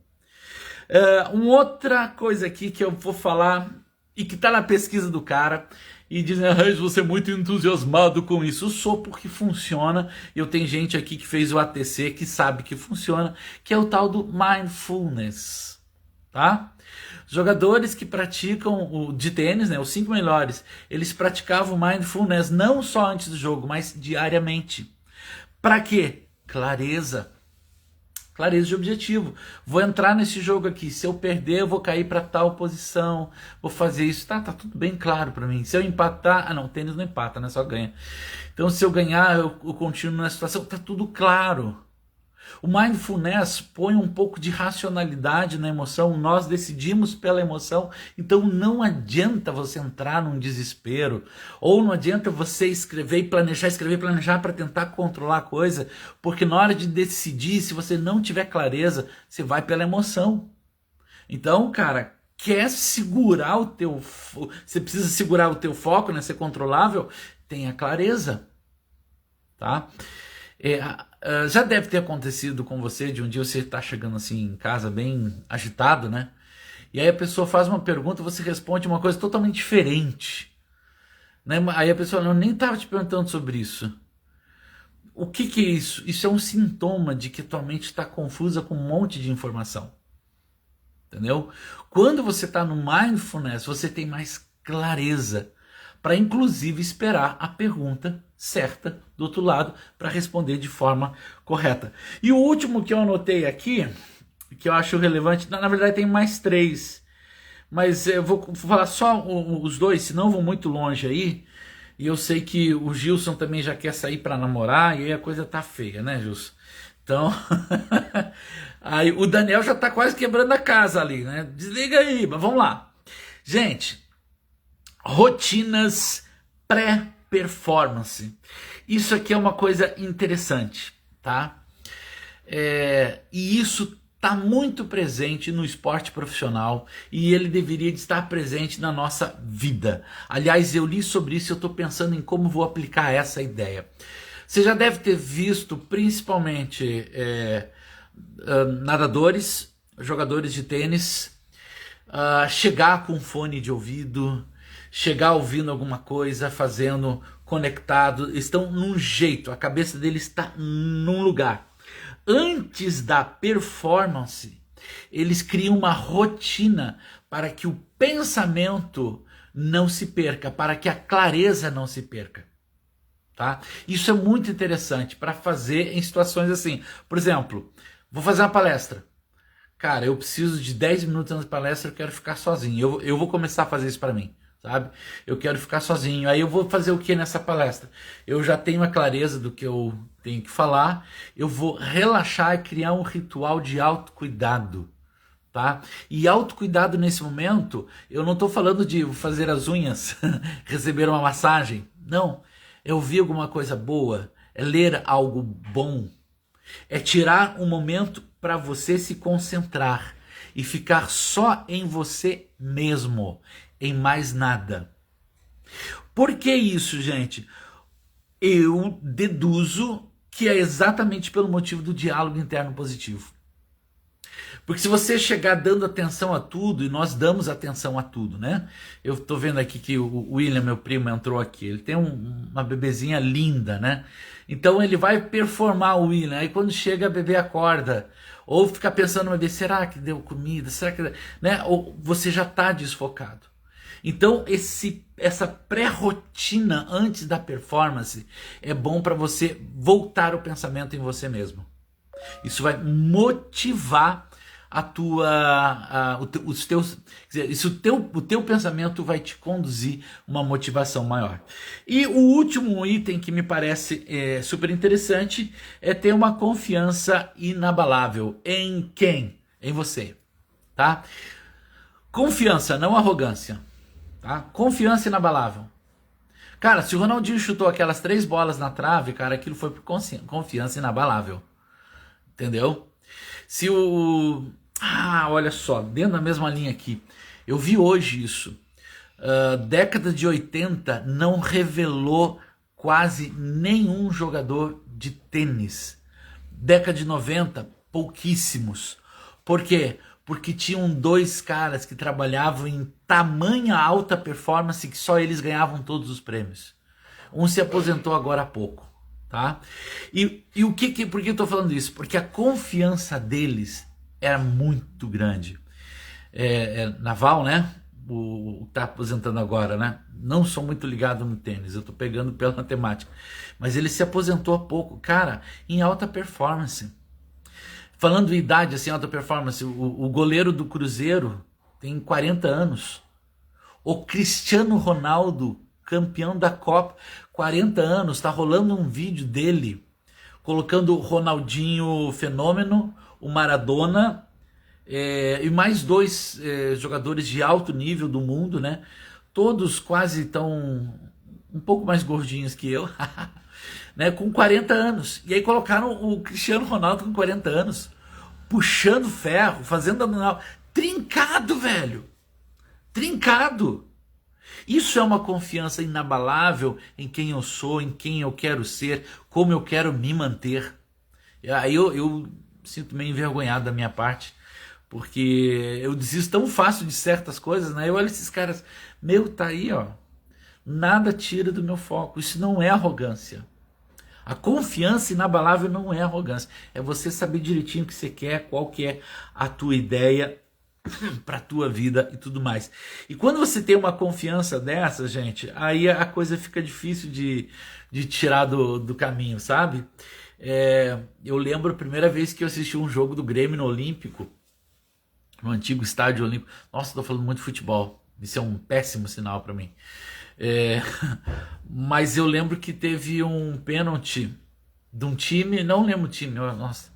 Uma outra coisa aqui que eu vou falar e que está na pesquisa do cara, e dizem, você é muito entusiasmado com isso. Eu sou porque funciona. Eu tenho gente aqui que fez o ATC que sabe que funciona, que é o tal do mindfulness, tá? Jogadores que praticam o de tênis, né, os 5 melhores, eles praticavam mindfulness não só antes do jogo, mas diariamente. Para quê? Clareza de objetivo. Vou entrar nesse jogo aqui. Se eu perder, eu vou cair para tal posição. Vou fazer isso. Tá tudo bem claro para mim. Se eu empatar, não, tênis não empata, né? Só ganha. Então, se eu ganhar, eu continuo na situação. Tá tudo claro. O mindfulness põe um pouco de racionalidade na emoção, nós decidimos pela emoção, então não adianta você entrar num desespero, ou não adianta você escrever e planejar para tentar controlar a coisa, porque na hora de decidir, se você não tiver clareza, você vai pela emoção. Então, cara, quer segurar o teu... Você precisa segurar o teu foco, né? Ser controlável, tenha clareza, tá? Já deve ter acontecido com você de um dia você estar chegando assim em casa bem agitado, né? E aí a pessoa faz uma pergunta, você responde uma coisa totalmente diferente, né? Aí a pessoa, eu nem estava te perguntando sobre isso. O que é isso? Isso é um sintoma de que tua mente está confusa com um monte de informação, entendeu? Quando você está no mindfulness, você tem mais clareza para inclusive esperar a pergunta certa do outro lado para responder de forma correta. E o último que eu anotei aqui, que eu acho relevante, na verdade tem mais 3, mas eu vou falar só os 2, senão vou muito longe aí, e eu sei que o Gilson também já quer sair para namorar, e aí a coisa tá feia, né, Gilson? Então, aí o Daniel já tá quase quebrando a casa ali, né? Desliga aí, mas vamos lá. Gente, rotinas pré-performance. Isso aqui é uma coisa interessante, tá? E isso está muito presente no esporte profissional e ele deveria estar presente na nossa vida. Aliás, eu li sobre isso e eu estou pensando em como vou aplicar essa ideia. Você já deve ter visto principalmente nadadores, jogadores de tênis, chegar com fone de ouvido, chegar ouvindo alguma coisa, fazendo, conectado, estão num jeito, a cabeça deles está num lugar. Antes da performance, eles criam uma rotina para que o pensamento não se perca, para que a clareza não se perca. Tá? Isso é muito interessante para fazer em situações assim. Por exemplo, vou fazer uma palestra. Cara, eu preciso de 10 minutos antes da palestra, eu quero ficar sozinho. Eu vou começar a fazer isso para mim, sabe? Eu quero ficar sozinho. Aí eu vou fazer o que nessa palestra? Eu já tenho a clareza do que eu tenho que falar. Eu vou relaxar e criar um ritual de autocuidado, tá? E autocuidado nesse momento, eu não estou falando de fazer as unhas, receber uma massagem. Não. É ouvir alguma coisa boa, é ler algo bom, é tirar um momento para você se concentrar e ficar só em você mesmo, em mais nada. Por que isso, gente? Eu deduzo que é exatamente pelo motivo do diálogo interno positivo. Porque se você chegar dando atenção a tudo, e nós damos atenção a tudo, né? Eu tô vendo aqui que o William, meu primo, entrou aqui. Ele tem uma bebezinha linda, né? Então ele vai performar o William. Aí quando chega, a bebê acorda. Ou fica pensando, bebê, será que deu comida? Será que... né? Ou você já tá desfocado. Então essa pré-rotina antes da performance é bom para você voltar o pensamento em você mesmo. Isso vai motivar os teus, quer dizer, o teu pensamento vai te conduzir uma motivação maior. E o último item que me parece super interessante é ter uma confiança inabalável em quem? Em você, tá? Confiança, não arrogância, tá? Confiança inabalável. Cara, se o Ronaldinho chutou aquelas 3 bolas na trave, cara, aquilo foi por confiança inabalável. Entendeu? Se o... olha só, dentro da mesma linha aqui. Eu vi hoje isso. Década de 80 não revelou quase nenhum jogador de tênis. Década de 90, pouquíssimos. Por quê? Porque tinham 2 caras que trabalhavam em tamanha alta performance que só eles ganhavam todos os prêmios. Um se aposentou agora há pouco. Tá? E por que eu tô falando isso? Porque a confiança deles era muito grande. Naval, né? O que tá aposentando agora, né? Não sou muito ligado no tênis, eu tô pegando pela matemática. Mas ele se aposentou há pouco, cara, em alta performance. Falando em idade, assim, alta performance, o goleiro do Cruzeiro tem 40 anos. O Cristiano Ronaldo, campeão da Copa, 40 anos, tá rolando um vídeo dele colocando o Ronaldinho Fenômeno, o Maradona e mais 2 jogadores de alto nível do mundo, né? Todos quase tão um pouco mais gordinhos que eu, né? Com 40 anos. E aí colocaram o Cristiano Ronaldo com 40 anos, puxando ferro, fazendo abdominal, trincado, velho, trincado. Isso é uma confiança inabalável em quem eu sou, em quem eu quero ser, como eu quero me manter. Aí eu sinto meio envergonhado da minha parte, porque eu desisto tão fácil de certas coisas, né? Eu olho esses caras, tá aí, ó. Nada tira do meu foco. Isso não é arrogância. A confiança inabalável não é arrogância. É você saber direitinho o que você quer, qual que é a tua ideia para a tua vida e tudo mais. E quando você tem uma confiança dessa, gente, aí a coisa fica difícil de tirar do caminho, sabe? Eu lembro a primeira vez que eu assisti um jogo do Grêmio no Olímpico, no antigo estádio Olímpico. Nossa, tô falando muito de futebol. Isso é um péssimo sinal para mim. Mas eu lembro que teve um pênalti de um time, não lembro o time, nossa.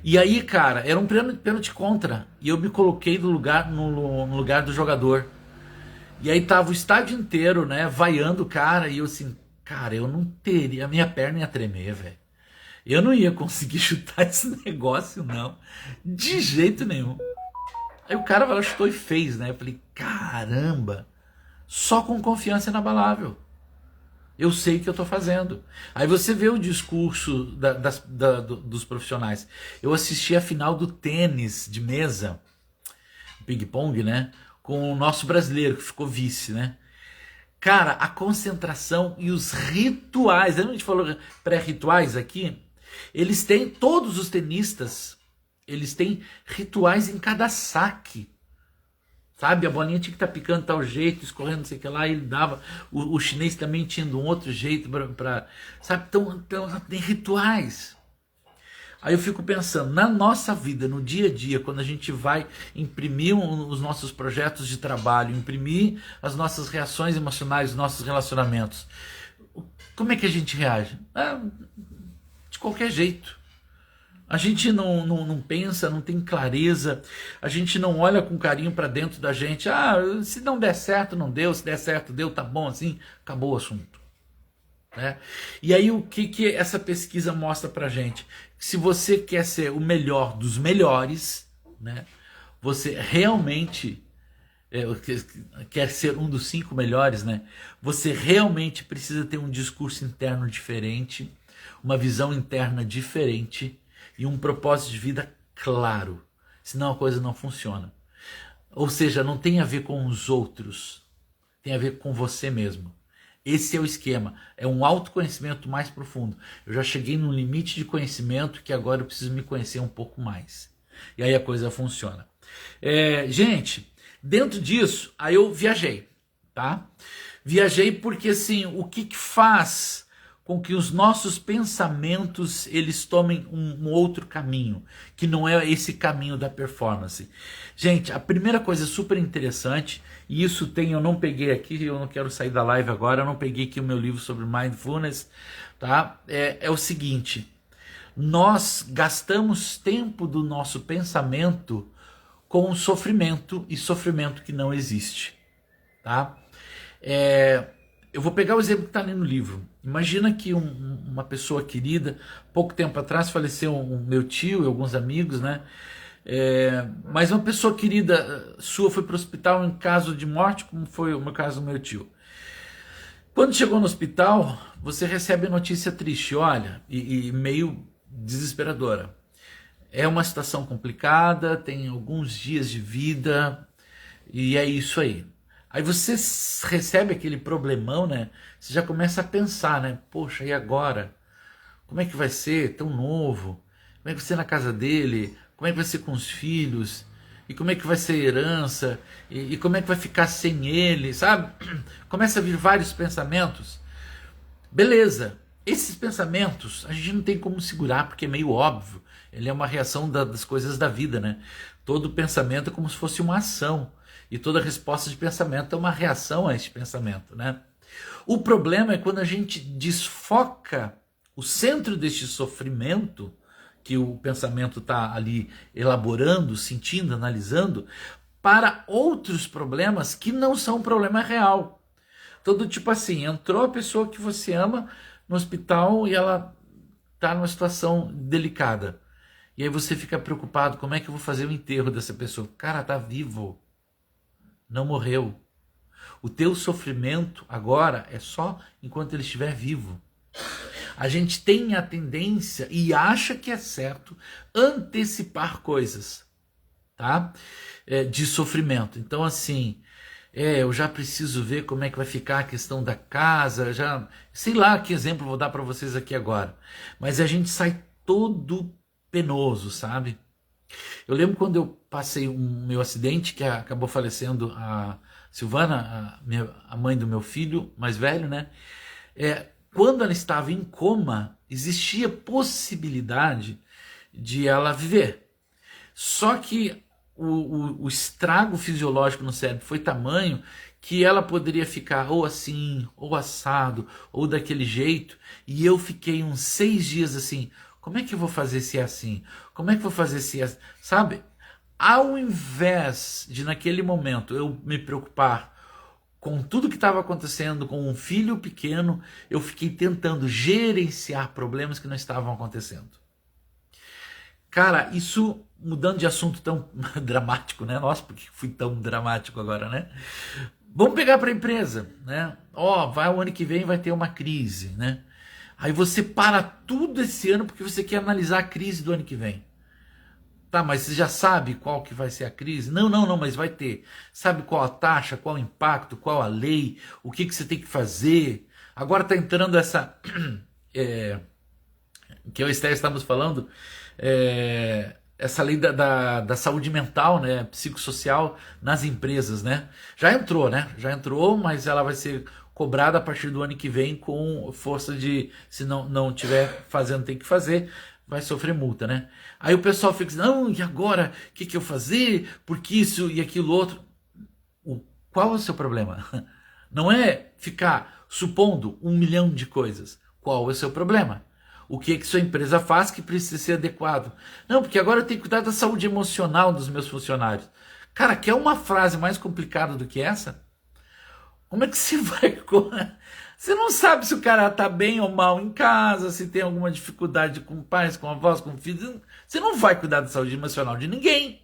E aí, cara, era um pênalti contra. E eu me coloquei no lugar do jogador. E aí tava o estádio inteiro, né, vaiando o cara. E eu assim, cara, eu não teria, a minha perna ia tremer, velho. Eu não ia conseguir chutar esse negócio, não. De jeito nenhum. Aí o cara vai lá, chutou e fez, né? Eu falei, caramba. Só com confiança inabalável. Eu sei o que eu estou fazendo. Aí você vê o discurso dos profissionais. Eu assisti a final do tênis de mesa, ping-pong, né? Com o nosso brasileiro, que ficou vice, né? Cara, a concentração e os rituais, a gente falou pré-rituais aqui, eles têm, todos os tenistas, eles têm rituais em cada saque. Sabe, a bolinha tinha que estar picando de tal jeito, escorrendo, não sei o que lá, ele dava. O chinês também tinha de um outro jeito para sabe, então tem rituais. Aí eu fico pensando, na nossa vida, no dia a dia, quando a gente vai imprimir os nossos projetos de trabalho, imprimir as nossas reações emocionais, os nossos relacionamentos, como é que a gente reage? De qualquer jeito. A gente não pensa, não tem clareza, a gente não olha com carinho para dentro da gente. Se não der certo, não deu, se der certo, deu, tá bom assim, acabou o assunto. Né? E aí o que essa pesquisa mostra pra gente? Se você quer ser o melhor dos melhores, né? Você realmente quer ser um dos 5 melhores, né? Você realmente precisa ter um discurso interno diferente, uma visão interna diferente, e um propósito de vida claro, senão a coisa não funciona. Ou seja, não tem a ver com os outros, tem a ver com você mesmo. Esse é o esquema, é um autoconhecimento mais profundo. Eu já cheguei num limite de conhecimento que agora eu preciso me conhecer um pouco mais. E aí a coisa funciona. Gente, dentro disso, aí eu viajei. tá? Viajei porque, assim, o que faz com que os nossos pensamentos eles tomem um outro caminho, que não é esse caminho da performance. Gente, a primeira coisa super interessante, e isso tem, eu não peguei aqui, eu não quero sair da live agora, eu não peguei aqui o meu livro sobre mindfulness, tá? É o seguinte, nós gastamos tempo do nosso pensamento com sofrimento, e sofrimento que não existe, tá? Eu vou pegar o exemplo que está ali no livro. Imagina que uma pessoa querida, pouco tempo atrás faleceu um meu tio e alguns amigos, né? Mas uma pessoa querida sua foi para o hospital em caso de morte, como foi o meu caso do meu tio. Quando chegou no hospital, você recebe notícia triste, olha, e meio desesperadora. É uma situação complicada, tem alguns dias de vida, e é isso aí. Aí você recebe aquele problemão, né? Você já começa a pensar, né? Poxa, e agora? Como é que vai ser tão novo? Como é que vai ser na casa dele? Como é que vai ser com os filhos? E como é que vai ser a herança? E como é que vai ficar sem ele, sabe? Começa a vir vários pensamentos. Beleza, esses pensamentos a gente não tem como segurar porque é meio óbvio. Ele é uma reação das coisas da vida, né? Todo pensamento é como se fosse uma ação. E toda resposta de pensamento é uma reação a esse pensamento, né? O problema é quando a gente desfoca o centro deste sofrimento que o pensamento está ali elaborando, sentindo, analisando, para outros problemas que não são um problema real. Todo tipo assim, entrou a pessoa que você ama no hospital e ela está numa situação delicada. E aí você fica preocupado, como é que eu vou fazer o enterro dessa pessoa? Cara, tá vivo. Não morreu. O teu sofrimento agora é só enquanto ele estiver vivo. A gente tem a tendência e acha que é certo antecipar coisas, tá? De sofrimento. Então, assim, eu já preciso ver como é que vai ficar a questão da casa, já sei lá que exemplo vou dar para vocês aqui agora. Mas a gente sai todo penoso, sabe? Eu lembro quando eu passei meu acidente, que acabou falecendo a Silvana, a mãe do meu filho mais velho, né? Quando ela estava em coma, existia possibilidade de ela viver. Só que o estrago fisiológico no cérebro foi tamanho que ela poderia ficar ou assim, ou assado, ou daquele jeito. E eu fiquei uns 6 dias assim, como é que eu vou fazer se é assim? Como é que eu vou fazer se é assim? Sabe? Ao invés de naquele momento eu me preocupar com tudo que estava acontecendo, com um filho pequeno, eu fiquei tentando gerenciar problemas que não estavam acontecendo. Cara, isso mudando de assunto tão dramático, né? Nossa, por que fui tão dramático agora, né? Vamos pegar para a empresa, né? Vai o ano que vem vai ter uma crise, né? Aí você para tudo esse ano porque você quer analisar a crise do ano que vem. Tá, mas você já sabe qual que vai ser a crise? Não, mas vai ter. Sabe qual a taxa, qual o impacto, qual a lei, o que você tem que fazer? Agora está entrando essa... que eu e Esther estamos falando, essa lei da saúde mental, né, psicossocial nas empresas, né? Já entrou, né? Já entrou, mas ela vai ser cobrada a partir do ano que vem com força de, se não tiver fazendo, tem que fazer, vai sofrer multa, né? Aí o pessoal fica assim, não, e agora? O que eu fazer? Porque isso e aquilo outro. Qual é o seu problema? Não é ficar supondo 1 milhão de coisas. Qual é o seu problema? O que sua empresa faz que precisa ser adequado? Não, porque agora eu tenho que cuidar da saúde emocional dos meus funcionários. Cara, quer uma frase mais complicada do que essa? Como é que você vai... Você não sabe se o cara tá bem ou mal em casa, se tem alguma dificuldade com pais, com avós, com filhos. Você não vai cuidar da saúde emocional de ninguém.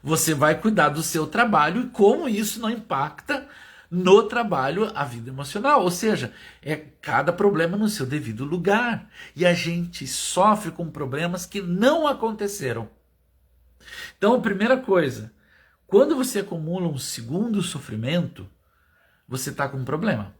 Você vai cuidar do seu trabalho e como isso não impacta no trabalho a vida emocional. Ou seja, é cada problema no seu devido lugar. E a gente sofre com problemas que não aconteceram. Então, a primeira coisa, quando você acumula um segundo sofrimento, você está com um problema.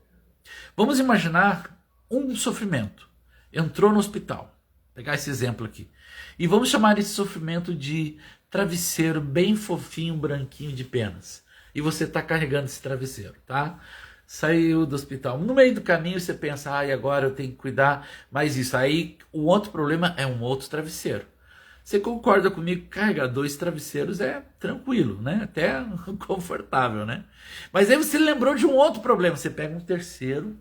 Vamos imaginar um sofrimento. Entrou no hospital. Vou pegar esse exemplo aqui. E vamos chamar esse sofrimento de travesseiro bem fofinho, branquinho de penas. e você está carregando esse travesseiro, tá? Saiu do hospital. No meio do caminho você pensa, ai, agora eu tenho que cuidar, mas isso aí, o outro problema é um outro travesseiro. Você concorda comigo que carregar 2 travesseiros é tranquilo, né? Até confortável, né? Mas aí você lembrou de um outro problema, você pega um terceiro,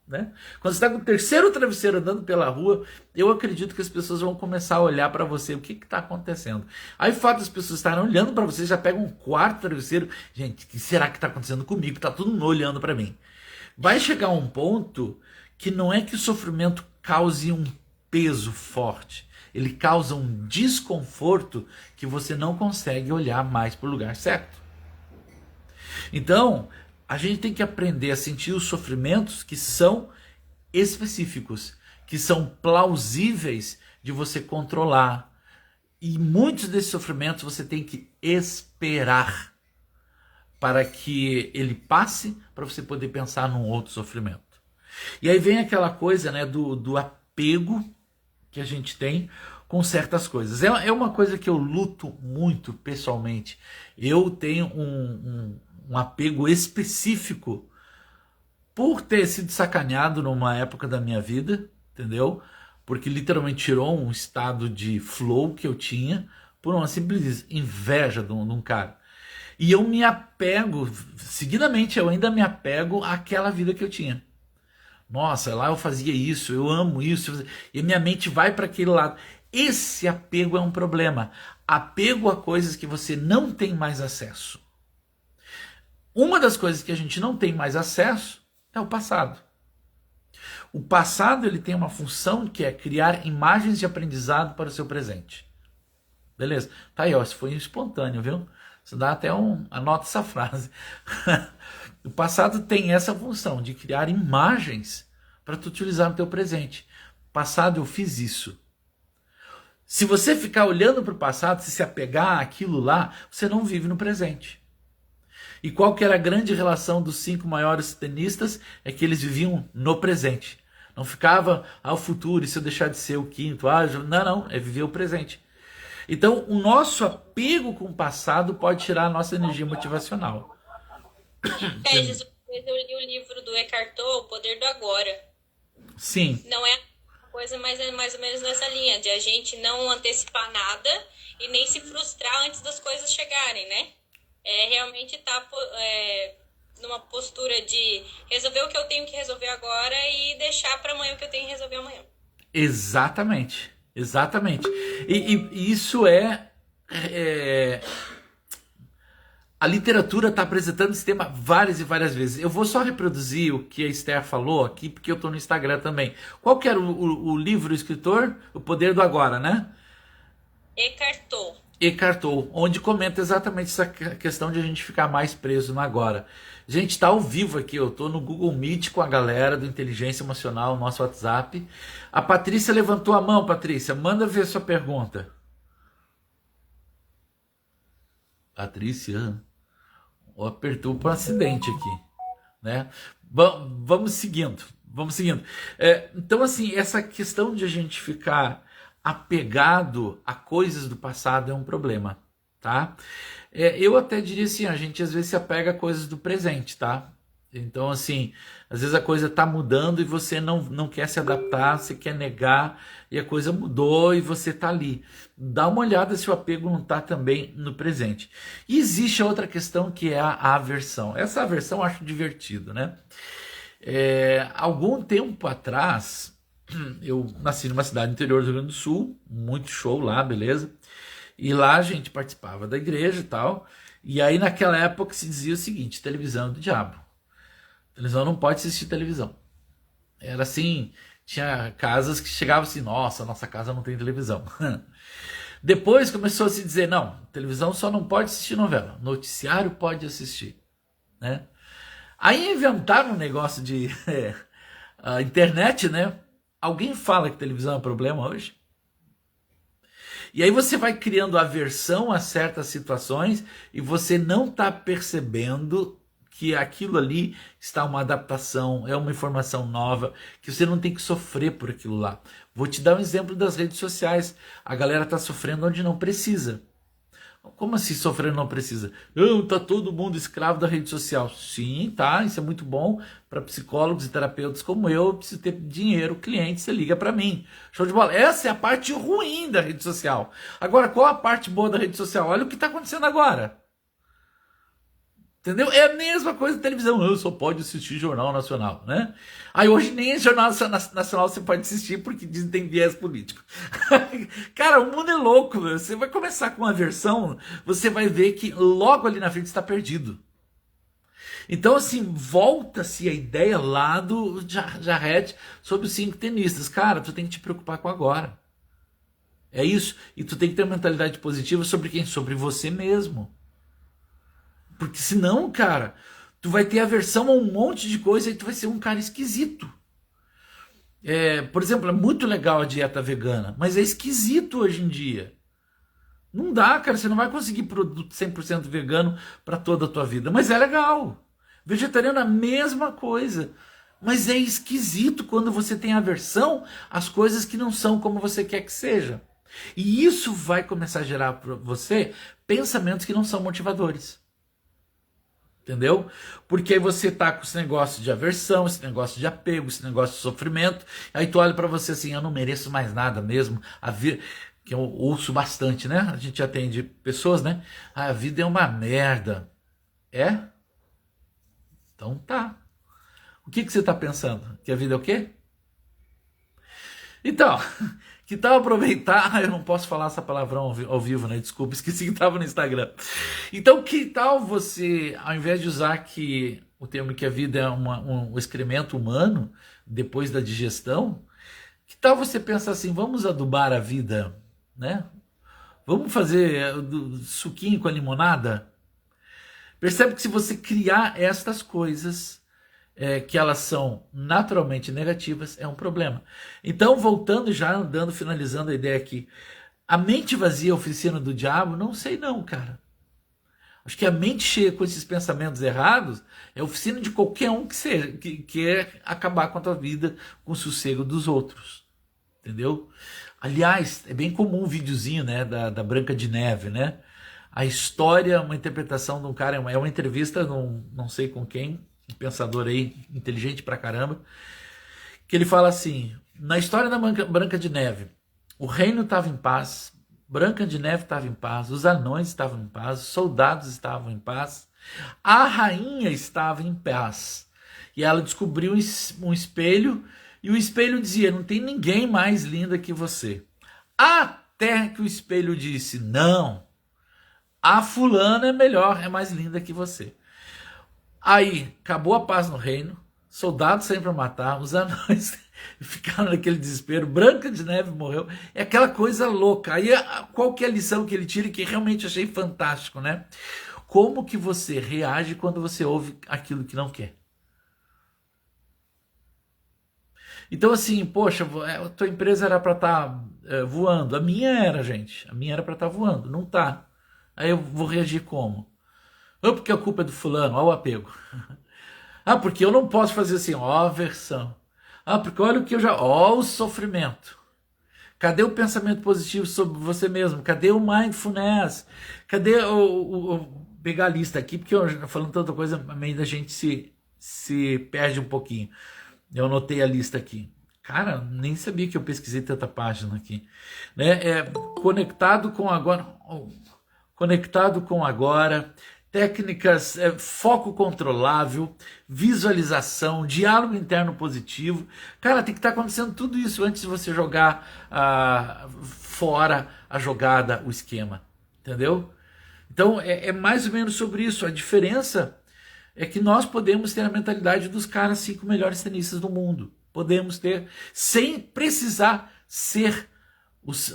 né? Quando você está com o terceiro travesseiro andando pela rua, eu acredito que as pessoas vão começar a olhar para você, o que está acontecendo. Aí o fato das pessoas estarem olhando para você, já pega um quarto travesseiro, gente, o que será que está acontecendo comigo? Está todo mundo olhando para mim. Vai chegar um ponto que não é que o sofrimento cause um peso forte, ele causa um desconforto que você não consegue olhar mais para o lugar certo. Então, a gente tem que aprender a sentir os sofrimentos que são específicos, que são plausíveis de você controlar. E muitos desses sofrimentos você tem que esperar para que ele passe, para você poder pensar num outro sofrimento. E aí vem aquela coisa, né, do apego que a gente tem com certas coisas. É uma coisa que eu luto muito pessoalmente. Eu tenho um apego específico por ter sido sacaneado numa época da minha vida, entendeu? Porque literalmente tirou um estado de flow que eu tinha por uma simples inveja de um cara. E eu me apego, seguidamente eu ainda me apego àquela vida que eu tinha. Nossa, lá eu fazia isso, eu amo isso, e minha mente vai para aquele lado. Esse apego é um problema. Apego a coisas que você não tem mais acesso. Uma das coisas que a gente não tem mais acesso é o passado. O passado ele tem uma função que é criar imagens de aprendizado para o seu presente. Beleza? Tá aí, ó, isso foi espontâneo, viu? Você dá até anota essa frase. O passado tem essa função de criar imagens para tu utilizar no teu presente. Passado eu fiz isso. Se você ficar olhando para o passado, se apegar àquilo lá, você não vive no presente. E qual que era a grande relação dos 5 maiores tenistas? É que eles viviam no presente. Não ficava ao futuro, e se eu deixar de ser o quinto? Não, é viver o presente. Então, o nosso apego com o passado pode tirar a nossa energia motivacional. Regis, eu li o livro do Eckhart Tolle, O Poder do Agora. Sim. Não é uma coisa, mas é mais ou menos nessa linha, de a gente não antecipar nada e nem se frustrar antes das coisas chegarem, né? Realmente tá numa postura de resolver o que eu tenho que resolver agora e deixar para amanhã o que eu tenho que resolver amanhã. Exatamente. Exatamente. E isso a literatura está apresentando esse tema várias e várias vezes. Eu vou só reproduzir o que a Esther falou aqui, porque eu estou no Instagram também. Qual que era o livro, o escritor? O Poder do Agora, né? Eckhart Tolle. Eckhart Tolle, onde comenta exatamente essa questão de a gente ficar mais preso no agora. Gente, está ao vivo aqui, eu estou no Google Meet com a galera do Inteligência Emocional, nosso WhatsApp. A Patrícia levantou a mão, Patrícia, manda ver sua pergunta. Patrícia, apertou para um acidente aqui, né? Vamos seguindo, vamos seguindo. Então, assim, essa questão de a gente ficar apegado a coisas do passado é um problema, tá? Eu até diria assim, a gente às vezes se apega a coisas do presente, tá? Então, assim, às vezes a coisa tá mudando e você não quer se adaptar, você quer negar e a coisa mudou e você tá ali. Dá uma olhada se o apego não tá também no presente. E existe a outra questão que é a aversão. Essa aversão eu acho divertido, né? Algum tempo atrás, eu nasci numa cidade do interior do Rio Grande do Sul, muito show lá, beleza? E lá a gente participava da igreja e tal. E aí naquela época se dizia o seguinte, televisão é do diabo. Televisão não pode assistir televisão. Era assim, tinha casas que chegavam assim, nossa casa não tem televisão. Depois começou a se dizer, não, televisão só não pode assistir novela, noticiário pode assistir, né? Aí inventaram um negócio de a internet, né? Alguém fala que televisão é um problema hoje? E aí você vai criando aversão a certas situações e você não está percebendo que aquilo ali está uma adaptação, é uma informação nova, que você não tem que sofrer por aquilo lá. Vou te dar um exemplo das redes sociais. A galera está sofrendo onde não precisa. Como assim sofrer não precisa? Não, tá todo mundo escravo da rede social. Sim, tá, isso é muito bom para psicólogos e terapeutas como eu preciso ter dinheiro, cliente, você liga para mim. Show de bola. Essa é a parte ruim da rede social. Agora, qual a parte boa da rede social? Olha o que está acontecendo agora. Entendeu? É a mesma coisa da televisão. Eu só pode assistir Jornal Nacional, né? Aí hoje nem Jornal Nacional você pode assistir porque dizem que tem viés político. Cara, o mundo é louco. Você vai começar com uma versão, você vai ver que logo ali na frente está perdido. Então, assim, volta-se a ideia lá do Jarret sobre os 5 tenistas. Cara, tu tem que te preocupar com agora. É isso. E tu tem que ter uma mentalidade positiva sobre quem? Sobre você mesmo. Porque senão, cara, tu vai ter aversão a um monte de coisa e tu vai ser um cara esquisito. Por exemplo, é muito legal a dieta vegana, mas é esquisito hoje em dia. Não dá, cara, você não vai conseguir produto 100% vegano para toda a tua vida, mas é legal. Vegetariano é a mesma coisa, mas é esquisito quando você tem aversão às coisas que não são como você quer que seja. E isso vai começar a gerar para você pensamentos que não são motivadores. Entendeu? Porque aí você tá com esse negócio de aversão, esse negócio de apego, esse negócio de sofrimento. Aí tu olha pra você assim, eu não mereço mais nada mesmo. A vida, que eu ouço bastante, né? A gente atende pessoas, né? A vida é uma merda. É? Então tá. O que você tá pensando? Que a vida é o quê? Então, que tal aproveitar? Eu não posso falar essa palavrão ao vivo, né? Desculpa, esqueci que estava no Instagram. Então, que tal você, ao invés de usar que o termo que a vida é um excremento humano, depois da digestão, que tal você pensar assim, vamos adubar a vida, né? Vamos fazer suquinho com a limonada? Percebe que se você criar estas coisas, que elas são naturalmente negativas, é um problema. Então, voltando já, andando, finalizando a ideia aqui, a mente vazia, a oficina do diabo, não sei não, cara. Acho que a mente cheia com esses pensamentos errados é a oficina de qualquer um que seja, que quer acabar com a tua vida, com o sossego dos outros. Entendeu? Aliás, é bem comum um videozinho, né, da Branca de Neve, né? A história, uma interpretação de um cara, é uma entrevista, não sei com quem, um pensador aí, inteligente pra caramba, que ele fala assim, na história da Branca de Neve, o reino estava em paz, Branca de Neve estava em paz, os anões estavam em paz, os soldados estavam em paz, a rainha estava em paz. E ela descobriu um espelho, e o espelho dizia, não tem ninguém mais linda que você. Até que o espelho disse, não, a fulana é melhor, é mais linda que você. Aí, acabou a paz no reino, soldados saíram para matar, os anões ficaram naquele desespero, Branca de Neve morreu, é aquela coisa louca. Aí, qual que é a lição que ele tira, que realmente achei fantástico, né? Como que você reage quando você ouve aquilo que não quer? Então, assim, poxa, a tua empresa era para estar voando, a minha era, gente, a minha era para estar voando, não tá. Aí eu vou reagir como? Ou porque a culpa é do fulano, ó o apego. Ah, porque eu não posso fazer assim, ó a aversão. Ah, porque olha o que eu já... Ó o sofrimento. Cadê o pensamento positivo sobre você mesmo? Cadê o mindfulness? Cadê pegar a lista aqui, porque eu falando tanta coisa, a mente da gente se perde um pouquinho. Eu anotei a lista aqui. Cara, nem sabia que eu pesquisei tanta página aqui. Né? Conectado com agora... Conectado com agora... Técnicas, foco controlável, visualização, diálogo interno positivo. Cara, tem que estar acontecendo tudo isso antes de você jogar fora a jogada, o esquema. Entendeu? Então, é mais ou menos sobre isso. A diferença é que nós podemos ter a mentalidade dos caras 5 melhores tenistas do mundo. Podemos ter, sem precisar ser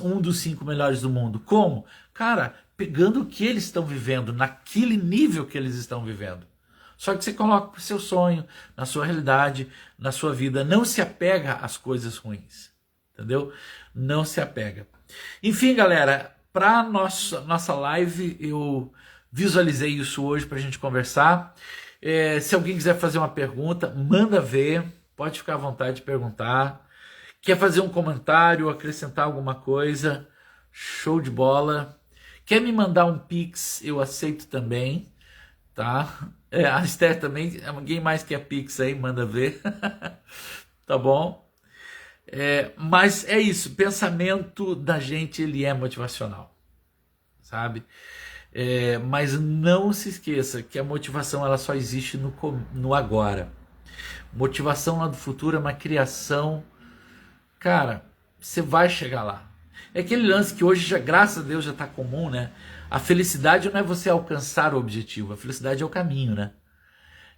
um dos 5 melhores do mundo. Como? Cara, pegando o que eles estão vivendo, naquele nível que eles estão vivendo. Só que você coloca o seu sonho, na sua realidade, na sua vida. Não se apega às coisas ruins. Entendeu? Não se apega. Enfim, galera, para nossa live, eu visualizei isso hoje para a gente conversar. Se alguém quiser fazer uma pergunta, manda ver. Pode ficar à vontade de perguntar. Quer fazer um comentário, acrescentar alguma coisa? Show de bola. Quer me mandar um Pix, eu aceito também, tá? A Esther também, alguém mais quer Pix aí, manda ver, tá bom? Mas é isso, o pensamento da gente, ele é motivacional, sabe? Mas não se esqueça que a motivação ela só existe no agora. Motivação lá do futuro é uma criação. Cara, você vai chegar lá. É aquele lance que hoje, já, graças a Deus, já está comum, né? A felicidade não é você alcançar o objetivo, a felicidade é o caminho, né?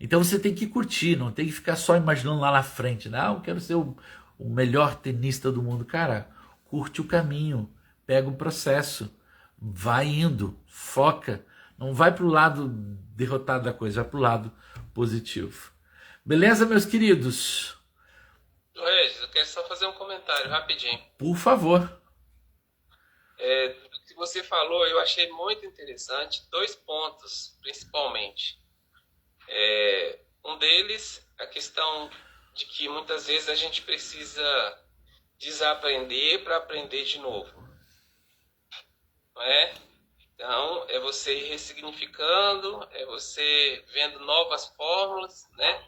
Então você tem que curtir, não tem que ficar só imaginando lá na frente, né? Eu quero ser o melhor tenista do mundo. Cara, curte o caminho, pega o processo, vai indo, foca. Não vai para o lado derrotado da coisa, vai para o lado positivo. Beleza, meus queridos? Regis, eu quero só fazer um comentário rapidinho. Por favor. Do que você falou, eu achei muito interessante. 2 pontos, principalmente. Um deles, a questão de que muitas vezes a gente precisa desaprender para aprender de novo. Não é? Então, é você ir ressignificando, é você vendo novas fórmulas, né?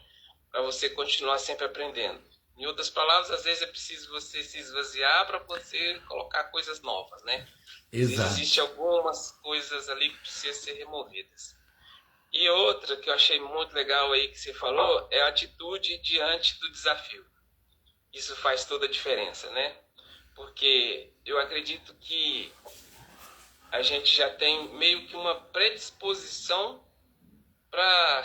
Para você continuar sempre aprendendo. Em outras palavras, às vezes é preciso você se esvaziar para você colocar coisas novas, né? Exato. Existem algumas coisas ali que precisam ser removidas. E outra que eu achei muito legal aí que você falou é a atitude diante do desafio. Isso faz toda a diferença, né? Porque eu acredito que a gente já tem meio que uma predisposição para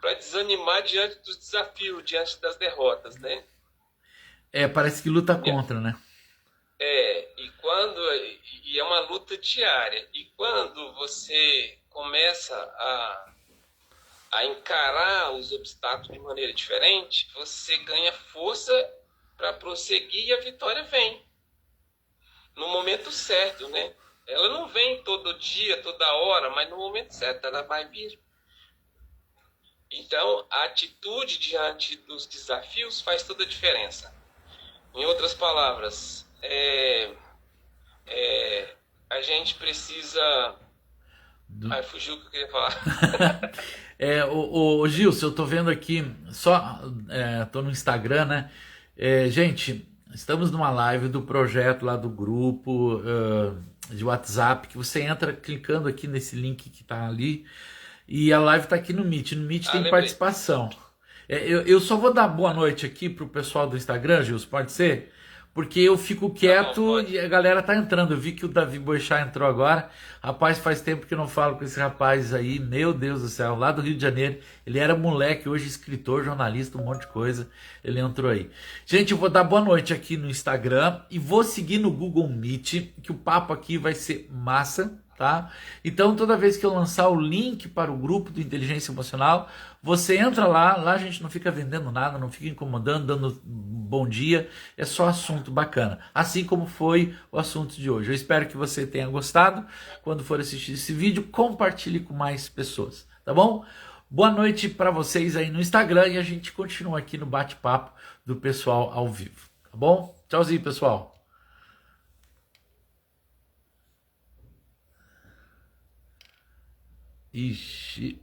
para desanimar diante dos desafios, diante das derrotas, né? Parece que luta contra, né? E é uma luta diária. E quando você começa a encarar os obstáculos de maneira diferente, você ganha força para prosseguir e a vitória vem no momento certo, né? Ela não vem todo dia, toda hora, mas no momento certo ela vai vir. Então, a atitude diante dos desafios faz toda a diferença. Em outras palavras, a gente precisa... Ai, fugiu o que eu queria falar. Ô Gilson, eu tô vendo aqui, tô no Instagram, né? Gente, estamos numa live do projeto lá do grupo de WhatsApp, que você entra clicando aqui nesse link que tá ali, e a live tá aqui no Meet. No Meet tem lembrei. participação. Eu só vou dar boa noite aqui pro pessoal do Instagram, Gilson, pode ser? Porque eu fico quieto e a galera tá entrando. Eu vi que o Davi Boixá entrou agora. Rapaz, faz tempo que eu não falo com esse rapaz aí. Meu Deus do céu, lá do Rio de Janeiro. Ele era moleque, hoje escritor, jornalista, um monte de coisa. Ele entrou aí. Gente, eu vou dar boa noite aqui no Instagram e vou seguir no Google Meet, que o papo aqui vai ser massa, tá? Então, toda vez que eu lançar o link para o grupo do Inteligência Emocional, você entra lá a gente não fica vendendo nada, não fica incomodando, dando bom dia, é só assunto bacana, assim como foi o assunto de hoje. Eu espero que você tenha gostado. Quando for assistir esse vídeo, compartilhe com mais pessoas, tá bom? Boa noite para vocês aí no Instagram e a gente continua aqui no bate-papo do pessoal ao vivo, tá bom? Tchauzinho, pessoal. Ixi,